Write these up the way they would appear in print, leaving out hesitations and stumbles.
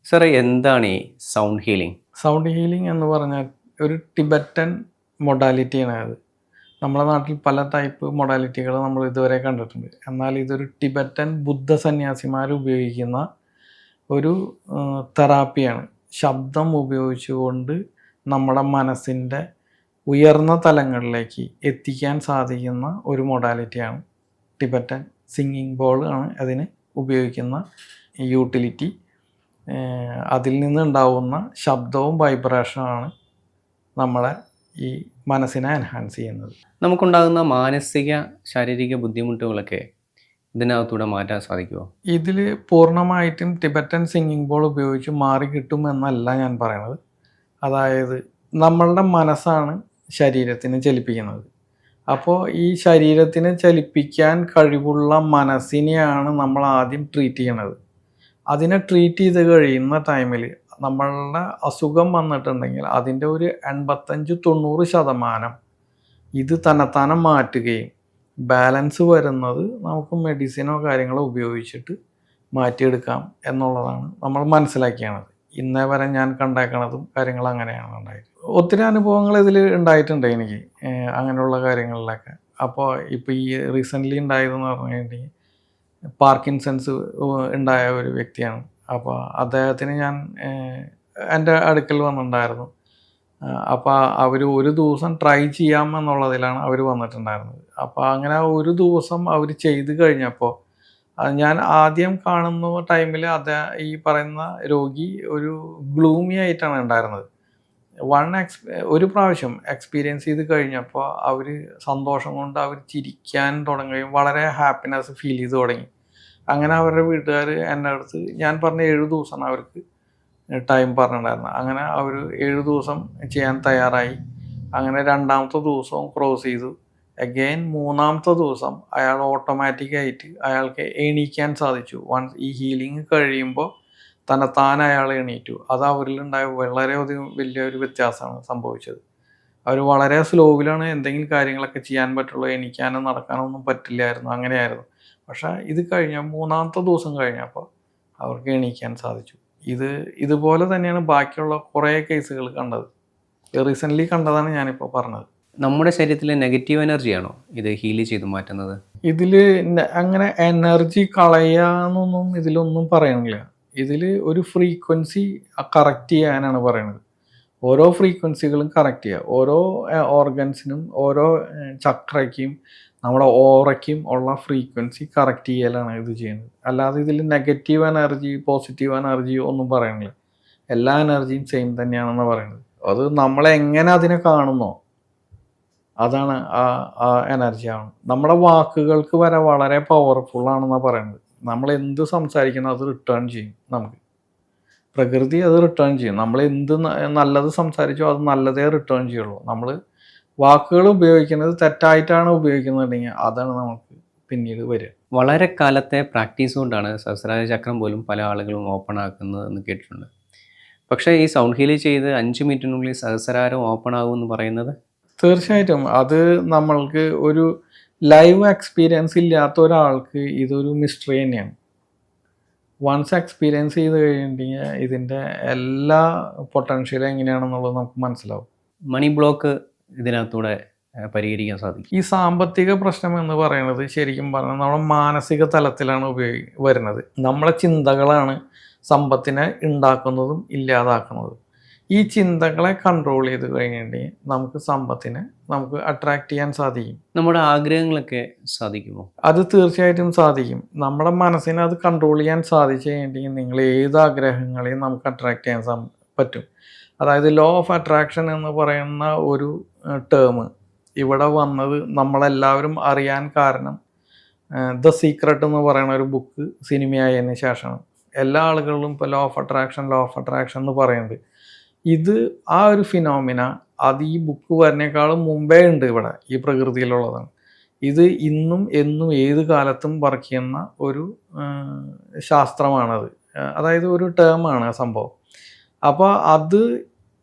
സാറേ എന്താണ് ഈ സൗണ്ട് ഹീലിംഗ്? സൗണ്ട് ഹീലിംഗ് എന്ന് പറഞ്ഞാൽ ഒരു ടിബറ്റൻ മൊഡാലിറ്റിയാണ് അത്. നമ്മുടെ നാട്ടിൽ പല ടൈപ്പ് മൊഡാലിറ്റികൾ നമ്മൾ ഇതുവരെ കണ്ടിട്ടുണ്ട്. എന്നാൽ ഇതൊരു ടിബറ്റൻ ബുദ്ധ സന്യാസിമാർ ഉപയോഗിക്കുന്ന ഒരു തെറാപ്പിയാണ്. ശബ്ദം ഉപയോഗിച്ചുകൊണ്ട് നമ്മുടെ മനസ്സിൻ്റെ ഉയർന്ന തലങ്ങളിലേക്ക് എത്തിക്കാൻ സാധിക്കുന്ന ഒരു മൊഡാലിറ്റിയാണ് ടിബറ്റൻ സിംഗിങ് ബോൾ ആണ് അതിന് ഉപയോഗിക്കുന്ന യൂട്ടിലിറ്റി. അതിൽ നിന്നുണ്ടാവുന്ന ശബ്ദവും വൈബ്രേഷനാണ് നമ്മളെ ഈ മനസ്സിനെ എൻഹാൻസ് ചെയ്യുന്നത്. നമുക്കുണ്ടാകുന്ന മാനസിക ശാരീരിക ബുദ്ധിമുട്ടുകളൊക്കെ ഇതിനകത്തൂടെ മാറ്റാൻ സാധിക്കുമോ? ഇതിൽ പൂർണ്ണമായിട്ടും ടിബറ്റൻ സിംഗിങ് ബോൾ ഉപയോഗിച്ച് മാറി കിട്ടുമെന്നല്ല ഞാൻ പറയണത്. അതായത് നമ്മളുടെ മനസ്സാണ് ശരീരത്തിനെ ചലിപ്പിക്കുന്നത്. അപ്പോൾ ഈ ശരീരത്തിനെ ചലിപ്പിക്കാൻ കഴിവുള്ള മനസ്സിനെയാണ് നമ്മൾ ആദ്യം ട്രീറ്റ് ചെയ്യണത്. അതിനെ ട്രീറ്റ് ചെയ്ത് കഴിയുന്ന ടൈമിൽ നമ്മളുടെ അസുഖം വന്നിട്ടുണ്ടെങ്കിൽ അതിൻ്റെ ഒരു 85-90% ഇത് തന്നെത്താനെ മാറ്റുകയും ബാലൻസ് വരുന്നത് നമുക്ക് മെഡിസിനോ കാര്യങ്ങളോ ഉപയോഗിച്ചിട്ട് മാറ്റിയെടുക്കാം എന്നുള്ളതാണ് നമ്മൾ മനസ്സിലാക്കിയത്. ഇന്നേ വരെ ഞാൻ കണ്ടേക്കണതും കാര്യങ്ങൾ അങ്ങനെയാണ് ഉണ്ടായത്. ഒത്തിരി അനുഭവങ്ങൾ ഇതിൽ ഉണ്ടായിട്ടുണ്ട് എനിക്ക് അങ്ങനെയുള്ള കാര്യങ്ങളിലൊക്കെ. അപ്പോൾ ഇപ്പോൾ ഈ റീസെൻ്റ്ലി ഉണ്ടായതെന്ന് പറഞ്ഞു കഴിഞ്ഞിട്ടുണ്ടെങ്കിൽ പാർക്കിൻസൺസ് ഉണ്ടായ ഒരു വ്യക്തിയാണ്. അപ്പോൾ അദ്ദേഹത്തിന് ഞാൻ എൻ്റെ അടുക്കൽ വന്നിട്ടുണ്ടായിരുന്നു. അപ്പോൾ അവർ ഒരു ദിവസം ട്രൈ ചെയ്യാമെന്നുള്ളതിലാണ് അവർ വന്നിട്ടുണ്ടായിരുന്നത്. അപ്പോൾ അങ്ങനെ ഒരു ദിവസം അവർ ചെയ്ത് കഴിഞ്ഞപ്പോൾ ഞാൻ ആദ്യം കാണുന്ന ടൈമിൽ ഈ പറയുന്ന രോഗി ഒരു ഗ്ലൂമി ആയിട്ടാണ് ഉണ്ടായിരുന്നത്. ഒരു പ്രാവശ്യം എക്സ്പീരിയൻസ് ചെയ്ത് കഴിഞ്ഞപ്പോൾ അവർ സന്തോഷം കൊണ്ട് അവർ ചിരിക്കാൻ തുടങ്ങുകയും വളരെ ഹാപ്പിനെസ് ഫീൽ ചെയ്ത് തുടങ്ങി. അങ്ങനെ അവരുടെ വീട്ടുകാർ എൻ്റെ അടുത്ത് ഞാൻ പറഞ്ഞ 7 ദിവസമാണ് അവർക്ക് ടൈം പറഞ്ഞിട്ടുണ്ടായിരുന്നത്. അങ്ങനെ അവർ 7 ദിവസം ചെയ്യാൻ തയ്യാറായി. അങ്ങനെ 2ാമത്തെ ദിവസവും ക്രോസ് ചെയ്തു. അഗെയിൻ 3ാമത്തെ ദിവസം അയാൾ ഓട്ടോമാറ്റിക്കായിട്ട് അയാൾക്ക് എണീക്കാൻ സാധിച്ചു. വൺസ് ഈ ഹീലിംഗ് കഴിയുമ്പോൾ തന്നെത്താൻ അയാൾ എണീറ്റു. അത് അവരിലുണ്ടായ വളരെയധികം വലിയൊരു വ്യത്യാസമാണ് സംഭവിച്ചത്. അവർ വളരെ സ്ലോവിലാണ് എന്തെങ്കിലും കാര്യങ്ങളൊക്കെ ചെയ്യാൻ പറ്റുള്ളൂ. എണീക്കാനോ നടക്കാനോ ഒന്നും പറ്റില്ലായിരുന്നു, അങ്ങനെയായിരുന്നു. പക്ഷേ ഇത് കഴിഞ്ഞ 3ാമത്തെ ദിവസം കഴിഞ്ഞപ്പോൾ അവർക്ക് എണീക്കാൻ സാധിച്ചു. ഇതുപോലെ തന്നെയാണ് ബാക്കിയുള്ള കുറേ കേസുകൾ കണ്ടത്. റീസെൻ്റ്ലി കണ്ടതാണ് ഞാനിപ്പോൾ പറഞ്ഞത്. നമ്മുടെ ശരീരത്തിലെ നെഗറ്റീവ് എനർജിയാണോ ഇത് ഹീൽ ചെയ്ത് മാറ്റുന്നത്? ഇതിൽ അങ്ങനെ എനർജി കളയാന്നൊന്നും ഇതിലൊന്നും പറയണില്ല. ഇതിൽ ഒരു ഫ്രീക്വൻസി കറക്റ്റ് ചെയ്യാനാണ് പറയുന്നത്. ഓരോ ഫ്രീക്വൻസികളും കറക്റ്റ് ചെയ്യുക. ഓരോ ഓർഗൻസിനും ഓരോ ചക്രയ്ക്കും നമ്മുടെ ഓറയ്ക്കും ഉള്ള ഫ്രീക്വൻസി കറക്റ്റ് ചെയ്യലാണ് ഇത് ചെയ്യുന്നത്. അല്ലാതെ ഇതിൽ നെഗറ്റീവ് എനർജി പോസിറ്റീവ് എനർജി ഒന്നും പറയണില്ല. എല്ലാ എനർജിയും സെയിം തന്നെയാണെന്ന് പറയുന്നത്. അത് നമ്മളെങ്ങനെ അതിനെ കാണുന്നോ അതാണ് ആ എനർജി ആണ്. നമ്മുടെ വാക്കുകൾക്ക് വരെ വളരെ പവർഫുള്ളാണെന്നാണ് പറയുന്നത്. നമ്മൾ എന്ത് സംസാരിക്കണം അത് റിട്ടേൺ ചെയ്യും. നമുക്ക് പ്രകൃതി അത് റിട്ടേൺ ചെയ്യും. നമ്മൾ എന്ത് നല്ലത് സംസാരിച്ചോ അത് നല്ലതേ റിട്ടേൺ ചെയ്യുള്ളൂ. നമ്മൾ വാക്കുകൾ ഉപയോഗിക്കുന്നത് തെറ്റായിട്ടാണ് ഉപയോഗിക്കുന്നുണ്ടെങ്കിൽ അതാണ് നമുക്ക് പിന്നീട് വരിക. വളരെ കാലത്തെ പ്രാക്ടീസ് കൊണ്ടാണ് സഹസ്രാര ചക്രം പോലും പല ആളുകളും ഓപ്പൺ ആക്കുന്നത് എന്ന് കേട്ടിട്ടുണ്ട്. പക്ഷേ ഈ സൗണ്ട് ഹീൽ ചെയ്ത് 5 മിനിറ്റിനുള്ളിൽ സഹസ്രാരം ഓപ്പൺ ആകുമെന്ന് പറയുന്നത് തീർച്ചയായിട്ടും അത് നമ്മൾക്ക് ഒരു ലൈവ് എക്സ്പീരിയൻസ് ഇല്ലാത്ത ഒരാൾക്ക് ഇതൊരു മിസ്റ്ററി തന്നെയാണ്. വൺസ് എക്സ്പീരിയൻസ് ചെയ്ത് കഴിഞ്ഞിട്ടുണ്ടെങ്കിൽ ഇതിൻ്റെ എല്ലാ പൊട്ടൻഷ്യലും എങ്ങനെയാണെന്നുള്ളത് നമുക്ക് മനസ്സിലാവും. മണി ബ്ലോക്ക് ഇതിനകത്തൂടെ പരിഹരിക്കാൻ സാധിക്കും. ഈ സാമ്പത്തിക പ്രശ്നം എന്ന് പറയുന്നത് ശരിക്കും പറഞ്ഞാൽ നമ്മുടെ മാനസിക തലത്തിലാണ് വരുന്നത്. നമ്മളെ ചിന്തകളാണ് സമ്പത്തിനെ ഉണ്ടാക്കുന്നതും ഇല്ലാതാക്കുന്നതും. ഈ ചിന്തകളെ കൺട്രോൾ ചെയ്ത് കഴിഞ്ഞിട്ടുണ്ടെങ്കിൽ നമുക്ക് സമ്പത്തിനെ നമുക്ക് അട്രാക്റ്റ് ചെയ്യാൻ സാധിക്കും. നമ്മുടെ ആഗ്രഹങ്ങളൊക്കെ സാധിക്കുമോ? അത് തീർച്ചയായിട്ടും സാധിക്കും. നമ്മുടെ മനസ്സിനെ അത് കൺട്രോൾ ചെയ്യാൻ സാധിച്ചു കഴിഞ്ഞിട്ടുണ്ടെങ്കിൽ നിങ്ങൾ ഏത് ആഗ്രഹങ്ങളെയും നമുക്ക് അട്രാക്റ്റ് ചെയ്യാൻ പറ്റും. അതായത് ലോ ഓഫ് അട്രാക്ഷൻ എന്ന് പറയുന്ന ഒരു ടേം ഇവിടെ വന്നത് നമ്മളെല്ലാവരും അറിയാൻ കാരണം ദ സീക്രട്ട് എന്ന് പറയുന്ന ഒരു ബുക്ക് സിനിമയായതിന് ശേഷമാണ്. എല്ലാ ആളുകളും ഇപ്പോൾ ലോ ഓഫ് അട്രാക്ഷൻ എന്ന് പറയുന്നത്. ഇത് ആ ഒരു ഫിനോമിന അത് ഈ ബുക്ക് വരുന്നേക്കാളും മുമ്പേ ഉണ്ട് ഇവിടെ, ഈ പ്രകൃതിയിലുള്ളതാണ്. ഇത് ഇന്നും എന്നും ഏത് കാലത്തും വർക്ക് ചെയ്യുന്ന ഒരു ശാസ്ത്രമാണത്. അതായത് ഒരു ടേമാണ് ആ സംഭവം. അപ്പോൾ അത്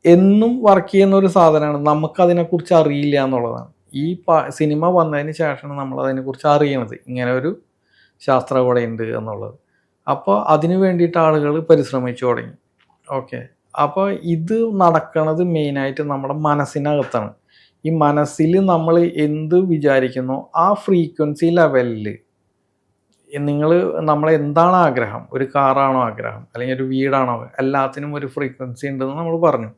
എന്നും വർക്ക് ചെയ്യുന്ന ഒരു സാധനമാണ്. നമുക്കതിനെക്കുറിച്ച് അറിയില്ല എന്നുള്ളതാണ്. ഈ സിനിമ വന്നതിന് ശേഷമാണ് നമ്മളതിനെക്കുറിച്ച് അറിയണത്, ഇങ്ങനെ ഒരു ശാസ്ത്രം ഇവിടെ ഉണ്ട് എന്നുള്ളത്. അപ്പോൾ അതിന് വേണ്ടിയിട്ട് ആളുകൾ പരിശ്രമിച്ചു തുടങ്ങി. ഓക്കെ. അപ്പോൾ ഇത് നടക്കണത് മെയിനായിട്ട് നമ്മുടെ മനസ്സിനകത്താണ്. ഈ മനസ്സിൽ നമ്മൾ എന്ത് വിചാരിക്കുന്നോ ആ ഫ്രീക്വൻസി ലെവലിൽ നിങ്ങൾ നമ്മളെന്താണ് ആഗ്രഹം, ഒരു കാറാണോ ആഗ്രഹം, അല്ലെങ്കിൽ ഒരു വീടാണോ, എല്ലാത്തിനും ഒരു ഫ്രീക്വൻസി ഉണ്ടെന്ന് നമ്മൾ പറഞ്ഞു.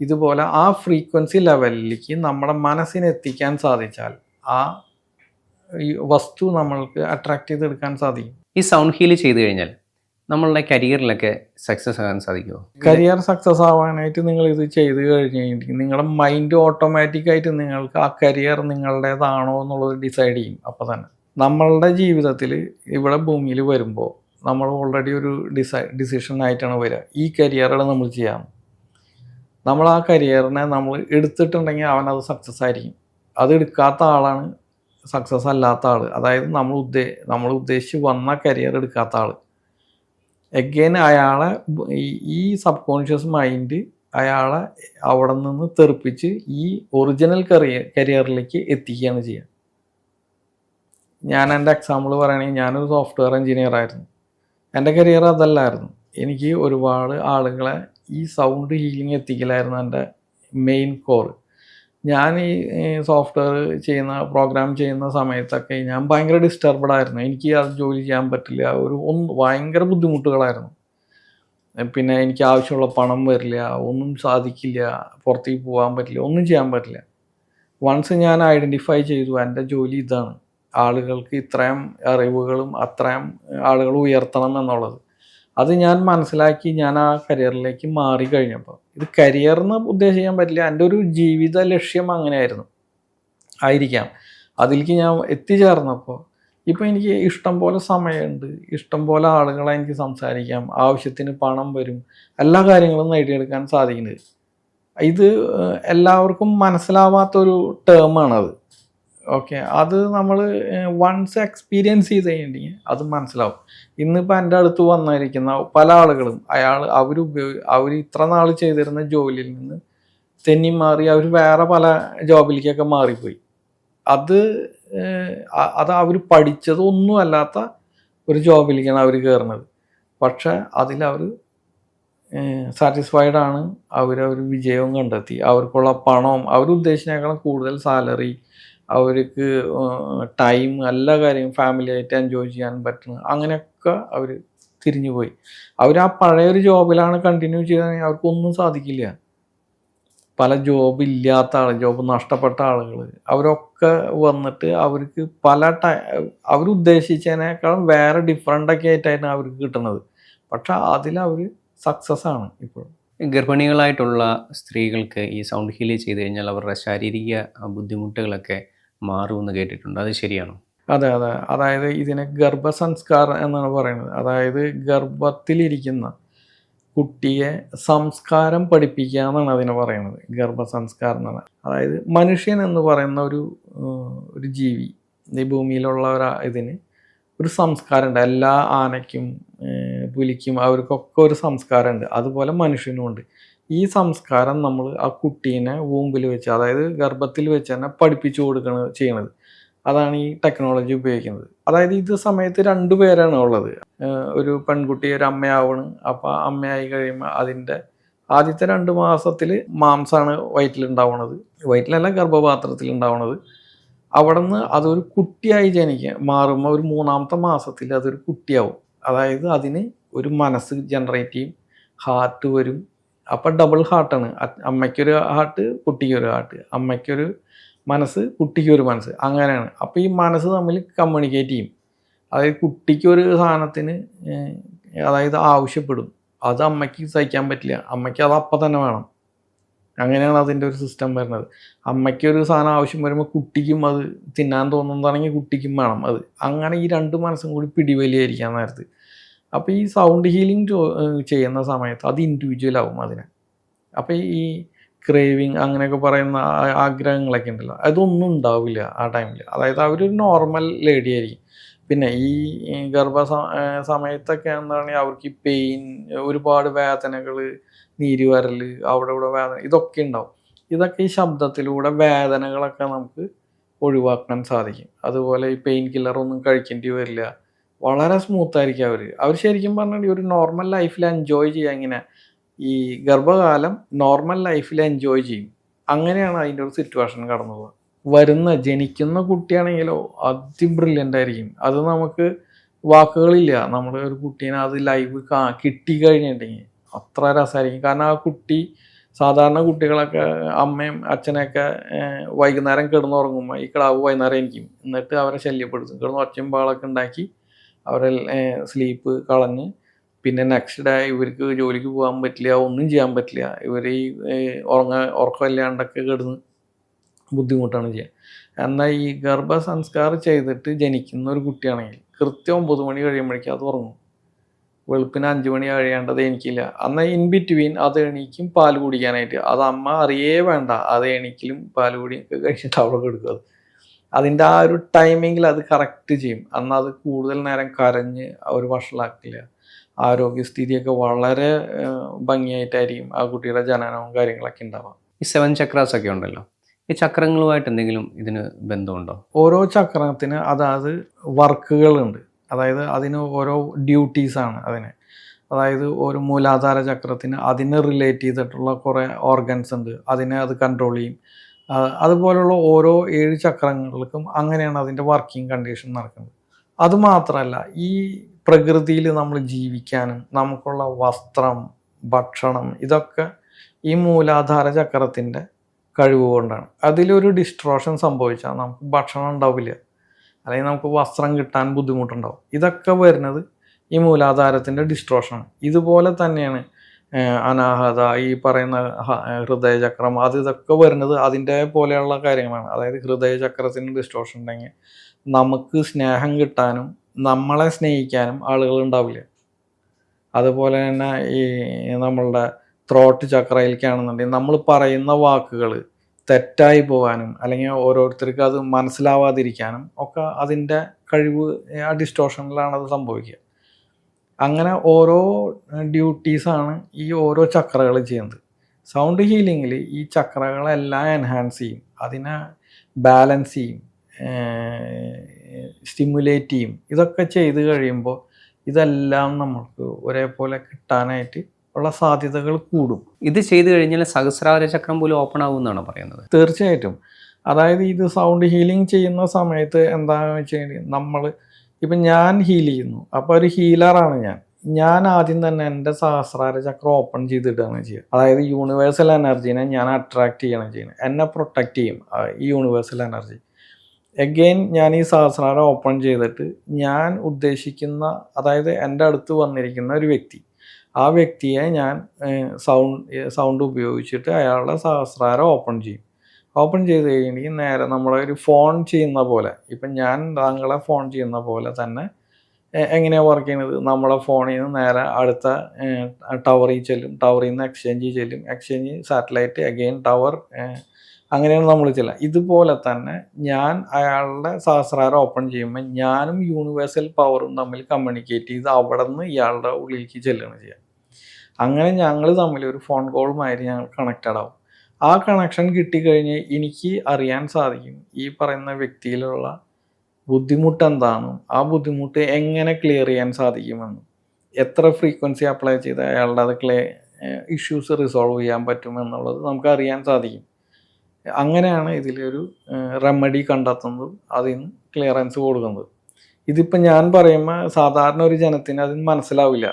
ഇതുപോലെ ആ ഫ്രീക്വൻസി ലെവലിലേക്ക് നമ്മുടെ മനസ്സിനെ എത്തിക്കാൻ സാധിച്ചാൽ ആ ഈ വസ്തു നമ്മൾക്ക് അട്രാക്ട് ചെയ്തെടുക്കാൻ സാധിക്കും. ഈ സൗണ്ട് ഹീൽ ചെയ്ത് കഴിഞ്ഞാൽ നമ്മളുടെ കരിയറിലൊക്കെ സക്സസ് ആകാൻ സാധിക്കുമോ? കരിയർ സക്സസ് ആവാനായിട്ട് നിങ്ങൾ ഇത് ചെയ്ത് കഴിഞ്ഞ് കഴിഞ്ഞിട്ടുണ്ടെങ്കിൽ നിങ്ങളുടെ മൈൻഡ് ഓട്ടോമാറ്റിക്കായിട്ട് നിങ്ങൾക്ക് ആ കരിയർ നിങ്ങളുടേതാണോ എന്നുള്ളത് ഡിസൈഡ് ചെയ്യും. അപ്പോൾ തന്നെ നമ്മളുടെ ജീവിതത്തിൽ ഇവിടെ ഭൂമിയിൽ വരുമ്പോൾ നമ്മൾ ഓൾറെഡി ഒരു ഡിസിഷൻ ആയിട്ടാണ് വരിക. ഈ കരിയറാണ് നമ്മൾ ചെയ്യാം. നമ്മൾ ആ കരിയറിനെ നമ്മൾ എടുത്തിട്ടുണ്ടെങ്കിൽ അവനത് സക്സസ് ആയിരിക്കും. അത് എടുക്കാത്ത ആളാണ് സക്സസ് അല്ലാത്ത ആൾ. അതായത് നമ്മൾ ഉദ്ദേശിച്ച് വന്ന കരിയർ എടുക്കാത്ത ആൾ. എഗെയിൻ അയാളെ ഈ സബ് കോൺഷ്യസ് മൈൻഡ് അയാളെ അവിടെ നിന്ന് തെറിപ്പിച്ച് ഈ ഒറിജിനൽ കരിയറിലേക്ക് എത്തിക്കുകയാണ് ചെയ്യുക. ഞാൻ എൻ്റെ എക്സാമ്പിൾ പറയുകയാണെങ്കിൽ ഞാനൊരു സോഫ്റ്റ്വെയർ എഞ്ചിനീയർ ആയിരുന്നു. എൻ്റെ കരിയർ അതല്ലായിരുന്നു. എനിക്ക് ഒരുപാട് ആളുകളെ ഈ സൗണ്ട് ഹീലിംഗ് എത്തിക്കലായിരുന്നു എൻ്റെ മെയിൻ കോർ. ഞാൻ ഈ സോഫ്റ്റ്വെയർ പ്രോഗ്രാം ചെയ്യുന്ന സമയത്തൊക്കെ ഞാൻ ഭയങ്കര ഡിസ്റ്റർബ്ഡ് ആയിരുന്നു. എനിക്ക് അത് ജോലി ചെയ്യാൻ പറ്റില്ല. ഭയങ്കര ബുദ്ധിമുട്ടുകളായിരുന്നു. പിന്നെ എനിക്ക് ആവശ്യമുള്ള പണം വരില്ല, ഒന്നും സാധിക്കില്ല, പുറത്തേക്ക് പോകാൻ പറ്റില്ല, ഒന്നും ചെയ്യാൻ പറ്റില്ല. വൺസ് ഞാൻ ഐഡൻറ്റിഫൈ ചെയ്തു എൻ്റെ ജോലി ഇതാണ്, ആളുകൾക്ക് ഇത്രയും അറിവുകളും അത്രയും ആളുകൾ ഉയർത്തണം എന്നുള്ളത്, അത് ഞാൻ മനസ്സിലാക്കി ഞാൻ ആ കരിയറിലേക്ക് മാറി കഴിഞ്ഞപ്പോൾ, ഇത് കരിയറിന് ഉദ്ദേശിക്കാൻ പറ്റില്ല, എൻ്റെ ഒരു ജീവിത ലക്ഷ്യം അങ്ങനെയായിരുന്നു ആയിരിക്കാം. അതിലേക്ക് ഞാൻ എത്തിച്ചേർന്നപ്പോൾ ഇപ്പോൾ എനിക്ക് ഇഷ്ടം പോലെ സമയമുണ്ട്, ഇഷ്ടം പോലെ ആളുകളെ എനിക്ക് സംസാരിക്കാം, ആവശ്യത്തിന് പണം വരും, എല്ലാ കാര്യങ്ങളും നേടിയെടുക്കാൻ സാധിക്കുന്നത്. ഇത് എല്ലാവർക്കും മനസ്സിലാവാത്തൊരു ടേമാണത്. ഓക്കെ, അത് നമ്മൾ വൺസ് എക്സ്പീരിയൻസ് ചെയ്ത് കഴിഞ്ഞിട്ടുണ്ടെങ്കിൽ അത് മനസ്സിലാവും. ഇന്നിപ്പോൾ എൻ്റെ അടുത്ത് വന്നിരിക്കുന്ന പല ആളുകളും അവർ ഇത്ര നാൾ ചെയ്തിരുന്ന ജോലിയിൽ നിന്ന് തെന്നി മാറി അവർ വേറെ പല ജോബിലേക്കൊക്കെ മാറിപ്പോയി. അത് അവർ പഠിച്ചത് ഒന്നും അല്ലാത്ത ഒരു ജോബിലേക്കാണ് അവർ കയറുന്നത്. പക്ഷെ അതിലവർ സാറ്റിസ്ഫൈഡ് ആണ്, അവർ വിജയവും കണ്ടെത്തി, അവർക്കുള്ള പണവും അവരുദ്ദേശിച്ചതിനേക്കാളും കൂടുതൽ സാലറി, അവർക്ക് ടൈം, എല്ലാ കാര്യവും ഫാമിലിയായിട്ട് എൻജോയ് ചെയ്യാൻ പറ്റുന്നു, അങ്ങനെയൊക്കെ അവർ തിരിഞ്ഞു പോയി. അവർ ആ പഴയൊരു ജോബിലാണ് കണ്ടിന്യൂ ചെയ്താൽ അവർക്കൊന്നും സാധിക്കില്ല. പല ജോബ് നഷ്ടപ്പെട്ട ആളുകൾ അവരൊക്കെ വന്നിട്ട് അവർക്ക് അവരുദ്ദേശിച്ചതിനേക്കാളും വേറെ ഡിഫറെൻ്റൊക്കെ ആയിട്ടാണ് അവർക്ക് കിട്ടുന്നത്. പക്ഷെ അതിലവർ സക്സസ് ആണ് ഇപ്പോഴും. ഗർഭിണികളായിട്ടുള്ള സ്ത്രീകൾക്ക് ഈ സൗണ്ട് ഹീൽ ചെയ്ത് കഴിഞ്ഞാൽ അവരുടെ ശാരീരിക ബുദ്ധിമുട്ടുകളൊക്കെ മാറുമെന്ന് കേട്ടിട്ടുണ്ട്. അത് ശരിയാണോ? അതെ. അതായത് ഇതിനെ ഗർഭസംസ്കാരം എന്നാണ് പറയുന്നത്. അതായത് ഗർഭത്തിലിരിക്കുന്ന കുട്ടിയെ സംസ്കാരം പഠിപ്പിക്കുക എന്നാണ് അതിനെ പറയുന്നത്. ഗർഭസംസ്കാരം എന്നാണ്. അതായത് മനുഷ്യൻ എന്ന് പറയുന്ന ഒരു ജീവി, ഈ ഭൂമിയിലുള്ള ഇതിന് ഒരു സംസ്കാരമുണ്ട്. എല്ലാ ആനയ്ക്കും പുലിക്കും അവർക്കൊക്കെ ഒരു സംസ്കാരമുണ്ട്. അതുപോലെ മനുഷ്യനുമുണ്ട്. ഈ സംസ്കാരം നമ്മൾ ആ കുട്ടീനെ വൂമ്പിൽ വെച്ച്, അതായത് ഗർഭത്തിൽ വെച്ച് തന്നെ പഠിപ്പിച്ചു ചെയ്യണത്. അതാണ് ഈ ടെക്നോളജി ഉപയോഗിക്കുന്നത്. അതായത് ഇത് സമയത്ത് 2 പേരാണ് ഉള്ളത്. ഒരു പെൺകുട്ടി ഒരു അമ്മയാവണ്. അപ്പോൾ അമ്മയായി കഴിയുമ്പോൾ അതിൻ്റെ ആദ്യത്തെ 2 മാസത്തിൽ മാംസമാണ് വയറ്റിലുണ്ടാവുന്നത്, വയറ്റിലല്ല ഗർഭപാത്രത്തിൽ ഉണ്ടാവുന്നത്. അവിടെ നിന്ന് അതൊരു കുട്ടിയായി മാറുമ്പോൾ ഒരു 3ാമത്തെ മാസത്തിൽ അതൊരു കുട്ടിയാവും. അതായത് അതിന് ഒരു മനസ്സ് ജനറേറ്റ് ചെയ്യും, ഹാർട്ട് വരും. അപ്പം ഡബിൾ ഹാർട്ടാണ്. അമ്മയ്ക്കൊരു ഹാർട്ട്, കുട്ടിക്കൊരു ഹാർട്ട്, അമ്മയ്ക്കൊരു മനസ്സ്, കുട്ടിക്കൊരു മനസ്സ്, അങ്ങനെയാണ്. അപ്പോൾ ഈ മനസ്സ് തമ്മിൽ കമ്മ്യൂണിക്കേറ്റ് ചെയ്യും. അതായത് കുട്ടിക്കൊരു സാധനത്തിന് അതായത് ആവശ്യപ്പെടും, അത് അമ്മയ്ക്ക് സഹിക്കാൻ പറ്റില്ല, അമ്മയ്ക്ക് അത് അപ്പം തന്നെ വേണം. അങ്ങനെയാണ് അതിൻ്റെ ഒരു സിസ്റ്റം വരുന്നത്. അമ്മയ്ക്കൊരു സാധനം ആവശ്യം വരുമ്പോൾ കുട്ടിക്കും അത് തിന്നാൻ തോന്നുന്നതാണെങ്കിൽ കുട്ടിക്കും വേണം അത്. അങ്ങനെ ഈ 2 മനസ്സും കൂടി പിടിവലിയായിരിക്കാൻ നേരത്ത്. അപ്പോൾ ഈ സൗണ്ട് ഹീലിംഗ് ചെയ്യുന്ന സമയത്ത് അത് ഇൻഡിവിജ്വലാവും അതിനെ. അപ്പോൾ ഈ ക്രേവിങ് അങ്ങനെയൊക്കെ പറയുന്ന ആഗ്രഹങ്ങളൊക്കെ ഉണ്ടല്ലോ, അതൊന്നും ഉണ്ടാവില്ല ആ ടൈമിൽ. അതായത് അവരൊരു നോർമൽ ലേഡി ആയിരിക്കും. പിന്നെ ഈ സമയത്തൊക്കെ എന്താണെങ്കിൽ അവർക്ക് ഈ പെയിൻ, ഒരുപാട് വേദനകൾ, നീരുവരൽ, അവിടെ വേദന, ഇതൊക്കെ ഉണ്ടാവും. ഇതൊക്കെ ഈ ശബ്ദത്തിലൂടെ വേദനകളൊക്കെ നമുക്ക് ഒഴിവാക്കാൻ സാധിക്കും. അതുപോലെ ഈ പെയിൻ കില്ലറൊന്നും കഴിക്കേണ്ടി വരില്ല. വളരെ സ്മൂത്തായിരിക്കും അവർ ശരിക്കും പറഞ്ഞാൽ ഒരു നോർമൽ ലൈഫിൽ എൻജോയ് ചെയ്യുക. ഇങ്ങനെ ഈ ഗർഭകാലം നോർമൽ ലൈഫിൽ എൻജോയ് ചെയ്യും. അങ്ങനെയാണ് അതിൻ്റെ ഒരു സിറ്റുവേഷൻ കടന്നു പോകുക. ജനിക്കുന്ന കുട്ടിയാണെങ്കിലോ ബ്രില്യൻ്റ് ആയിരിക്കും. അത് നമുക്ക് വാക്കുകളില്ല. നമ്മൾ ഒരു കുട്ടീനെ അത് ലൈവ് കിട്ടിക്കഴിഞ്ഞിട്ടുണ്ടെങ്കിൽ അത്ര രസമായിരിക്കും. കാരണം ആ കുട്ടി സാധാരണ കുട്ടികളൊക്കെ അമ്മയും അച്ഛനെയൊക്കെ വൈകുന്നേരം കിടന്നുറങ്ങുമ്പോൾ ഈ കിടാവ് വൈകുന്നേരം എനിക്കും, എന്നിട്ട് അവരെ ശല്യപ്പെടുത്തും. കിടന്ന് ഒച്ചയും ബഹളമൊക്കെ ഉണ്ടാക്കി അവരെ സ്ലീപ്പ് കളഞ്ഞ് പിന്നെ നെക്സ്റ്റ് ഡേ ഇവർക്ക് ജോലിക്ക് പോകാൻ പറ്റില്ല, ഒന്നും ചെയ്യാൻ പറ്റില്ല. ഇവർ ഈ ഉറക്കമില്ലാണ്ടൊക്കെ കിടന്ന് ബുദ്ധിമുട്ടാണ് ചെയ്യുക. എന്നാൽ ഈ ഗർഭസംസ്കാരം ചെയ്തിട്ട് ജനിക്കുന്ന ഒരു കുട്ടിയാണെങ്കിൽ കൃത്യം 9 മണി കഴിയുമ്പോഴേക്കും അത് ഉറങ്ങും. വെളുപ്പിന് 5 മണി കഴിയേണ്ടത് എനിക്കില്ല. എന്നാൽ ഇൻ ബിറ്റ്വീൻ അത് എണീക്കും പാൽ കുടിക്കാനായിട്ട്. അത് അമ്മ അറിയേ വേണ്ട, അത് എണീക്കലും പാൽ കുടിയൊക്കെ കഴിച്ചിട്ട് അവിടെ കൊടുക്കും. അതിൻ്റെ ആ ഒരു ടൈമിങ്ങിൽ അത് കറക്റ്റ് ചെയ്യും. എന്നാൽ അത് കൂടുതൽ നേരം കരഞ്ഞ് അവർ വഷളാക്കില്ല. ആരോഗ്യസ്ഥിതിയൊക്കെ വളരെ ഭംഗിയായിട്ടായിരിക്കും ആ കുട്ടിയുടെ ജനനവും കാര്യങ്ങളൊക്കെ ഉണ്ടാവുക. ഈ 7 ചക്രാസ് ഒക്കെ ഉണ്ടല്ലോ, ഈ ചക്രങ്ങളുമായിട്ട് എന്തെങ്കിലും ഇതിന് ബന്ധമുണ്ടോ? ഓരോ ചക്രത്തിന് അതായത് വർക്കുകളുണ്ട്. അതായത് അതിന് ഓരോ ഡ്യൂട്ടീസാണ് അതിന്. അതായത് ഒരു മൂലാധാര ചക്രത്തിന് അതിന് റിലേറ്റ് ചെയ്തിട്ടുള്ള കുറേ ഓർഗൻസ് ഉണ്ട്, അതിനെ അത് കൺട്രോൾ ചെയ്യും. അതുപോലുള്ള ഓരോ 7 ചക്രങ്ങൾക്കും അങ്ങനെയാണ് അതിൻ്റെ വർക്കിംഗ് കണ്ടീഷൻ നടക്കുന്നത്. അതുമാത്രമല്ല, ഈ പ്രകൃതിയിൽ നമ്മൾ ജീവിക്കാനും നമുക്കുള്ള വസ്ത്രം, ഭക്ഷണം, ഇതൊക്കെ ഈ മൂലാധാര ചക്രത്തിൻ്റെ കഴിവ് കൊണ്ടാണ്. അതിലൊരു ഡിസ്ട്രോഷൻ സംഭവിച്ചാൽ നമുക്ക് ഭക്ഷണം ഉണ്ടാവില്ല, അല്ലെങ്കിൽ നമുക്ക് വസ്ത്രം കിട്ടാൻ ബുദ്ധിമുട്ടുണ്ടാവും. ഇതൊക്കെ വരുന്നത് ഈ മൂലാധാരത്തിൻ്റെ ഡിസ്ട്രോഷനാണ്. ഇതുപോലെ തന്നെയാണ് അനാഹത, ഈ പറയുന്ന ഹൃദയചക്രം, ഇതൊക്കെ വരുന്നത് അതിൻ്റെ പോലെയുള്ള കാര്യങ്ങളാണ്. അതായത് ഹൃദയചക്രത്തിന് ഡിസ്ട്രോഷൻ ഉണ്ടെങ്കിൽ നമുക്ക് സ്നേഹം കിട്ടാനും നമ്മളെ സ്നേഹിക്കാനും ആളുകൾ ഉണ്ടാവില്ല. അതുപോലെ തന്നെ ഈ നമ്മളുടെ ത്രോട്ട് ചക്രയിലേക്കാണെന്നുണ്ടെങ്കിൽ നമ്മൾ പറയുന്ന വാക്കുകൾ തെറ്റായി പോകാനും അല്ലെങ്കിൽ ഓരോരുത്തർക്ക് അത് മനസ്സിലാവാതിരിക്കാനും ഒക്കെ അതിൻ്റെ കഴിവ് ആ ഡിസ്റ്റോഷനിലാണ് അത് സംഭവിക്കുക. അങ്ങനെ ഓരോ ഡ്യൂട്ടീസാണ് ഈ ഓരോ ചക്രകൾ ചെയ്യുന്നത്. സൗണ്ട് ഹീലിങ്ങിൽ ഈ ചക്രകളെല്ലാം എൻഹാൻസ് ചെയ്യും, അതിനെ ബാലൻസ് ചെയ്യും, സ്റ്റിമുലേറ്റ് ചെയ്യും. ഇതൊക്കെ ചെയ്ത് കഴിയുമ്പോൾ ഇതെല്ലാം നമുക്ക് ഒരേപോലെ കിട്ടാനായിട്ട് ഉള്ള സാധ്യതകൾ കൂടും. ഇത് ചെയ്തു കഴിഞ്ഞാൽ സഹസ്രാര ചക്രം പോലും ഓപ്പൺ ആകുമെന്നാണ് പറയുന്നത്. തീർച്ചയായിട്ടും. അതായത് ഇത് സൗണ്ട് ഹീലിംഗ് ചെയ്യുന്ന സമയത്ത് എന്താണെന്ന് വെച്ച് കഴിഞ്ഞാൽ ഇപ്പം ഞാൻ ഹീൽ ചെയ്യുന്നു, അപ്പോൾ ഒരു ഹീലറാണ് ഞാൻ ആദ്യം തന്നെ എൻ്റെ സഹസ്രാര ചക്രം ഓപ്പൺ ചെയ്തിട്ടാണ് ചെയ്യുക. അതായത് യൂണിവേഴ്സൽ എനർജീനെ ഞാൻ അട്രാക്ട് ചെയ്യണം ചെയ്യുന്നത്, എന്നെ പ്രൊട്ടക്റ്റ് ചെയ്യും ഈ യൂണിവേഴ്സൽ എനർജി. എഗെയിൻ ഞാൻ ഈ സഹസ്രാരം ഓപ്പൺ ചെയ്തിട്ട് ഞാൻ ഉദ്ദേശിക്കുന്ന, അതായത് എൻ്റെ അടുത്ത് വന്നിരിക്കുന്ന ഒരു വ്യക്തി, ആ വ്യക്തിയെ ഞാൻ സൗണ്ട് ഉപയോഗിച്ചിട്ട് അയാളുടെ സഹസ്രാരം ഓപ്പൺ ചെയ്യും. ഓപ്പൺ ചെയ്ത് കഴിഞ്ഞെങ്കിൽ നേരെ നമ്മളെ ഒരു ഫോൺ ചെയ്യുന്ന പോലെ, ഇപ്പം ഞാൻ താങ്കളെ ഫോൺ ചെയ്യുന്ന പോലെ തന്നെ എങ്ങനെയാണ് വർക്ക് ചെയ്യുന്നത്, നമ്മളെ ഫോണിൽ നിന്ന് നേരെ അടുത്ത ടവറിൽ ചെല്ലും, ടവറിൽ നിന്ന് എക്സ്ചേഞ്ച് ചെല്ലും, എക്സ്ചേഞ്ച് സാറ്റലൈറ്റ്, അഗെയിൻ ടവർ, അങ്ങനെയാണ് നമ്മൾ ചെയ്യുക. ഇതുപോലെ തന്നെ ഞാൻ അയാളുടെ സഹസ്രാരം ഓപ്പൺ ചെയ്യുമ്പോൾ ഞാനും യൂണിവേഴ്സൽ പവറും തമ്മിൽ കമ്മ്യൂണിക്കേറ്റ് ചെയ്ത് അവിടെ നിന്ന് ഇയാളുടെ ഉള്ളിലേക്ക് ചെല്ലുകയാണ് ചെയ്യുക. അങ്ങനെ ഞങ്ങൾ തമ്മിൽ ഒരു ഫോൺ കോളുമാതിരി ഞങ്ങൾ കണക്റ്റഡ് ആവും. ആ കണക്ഷൻ കിട്ടിക്കഴിഞ്ഞ് എനിക്ക് അറിയാൻ സാധിക്കും ഈ പറയുന്ന വ്യക്തിയിലുള്ള ബുദ്ധിമുട്ട് എന്താണെന്നും ആ ബുദ്ധിമുട്ട് എങ്ങനെ ക്ലിയർ ചെയ്യാൻ സാധിക്കുമെന്നും എത്ര ഫ്രീക്വൻസി അപ്ലൈ ചെയ്ത് അയാളുടെ അത് ഇഷ്യൂസ് റിസോൾവ് ചെയ്യാൻ പറ്റുമെന്നുള്ളത് നമുക്ക് അറിയാൻ സാധിക്കും. അങ്ങനെയാണ് ഇതിലൊരു റെമഡി കണ്ടെത്തുന്നതും അതിന് ക്ലിയറൻസ് കൊടുക്കുന്നത്. ഇതിപ്പോൾ ഞാൻ പറയുമ്പോൾ സാധാരണ ഒരു ജനത്തിന് അതിന് മനസ്സിലാവില്ല,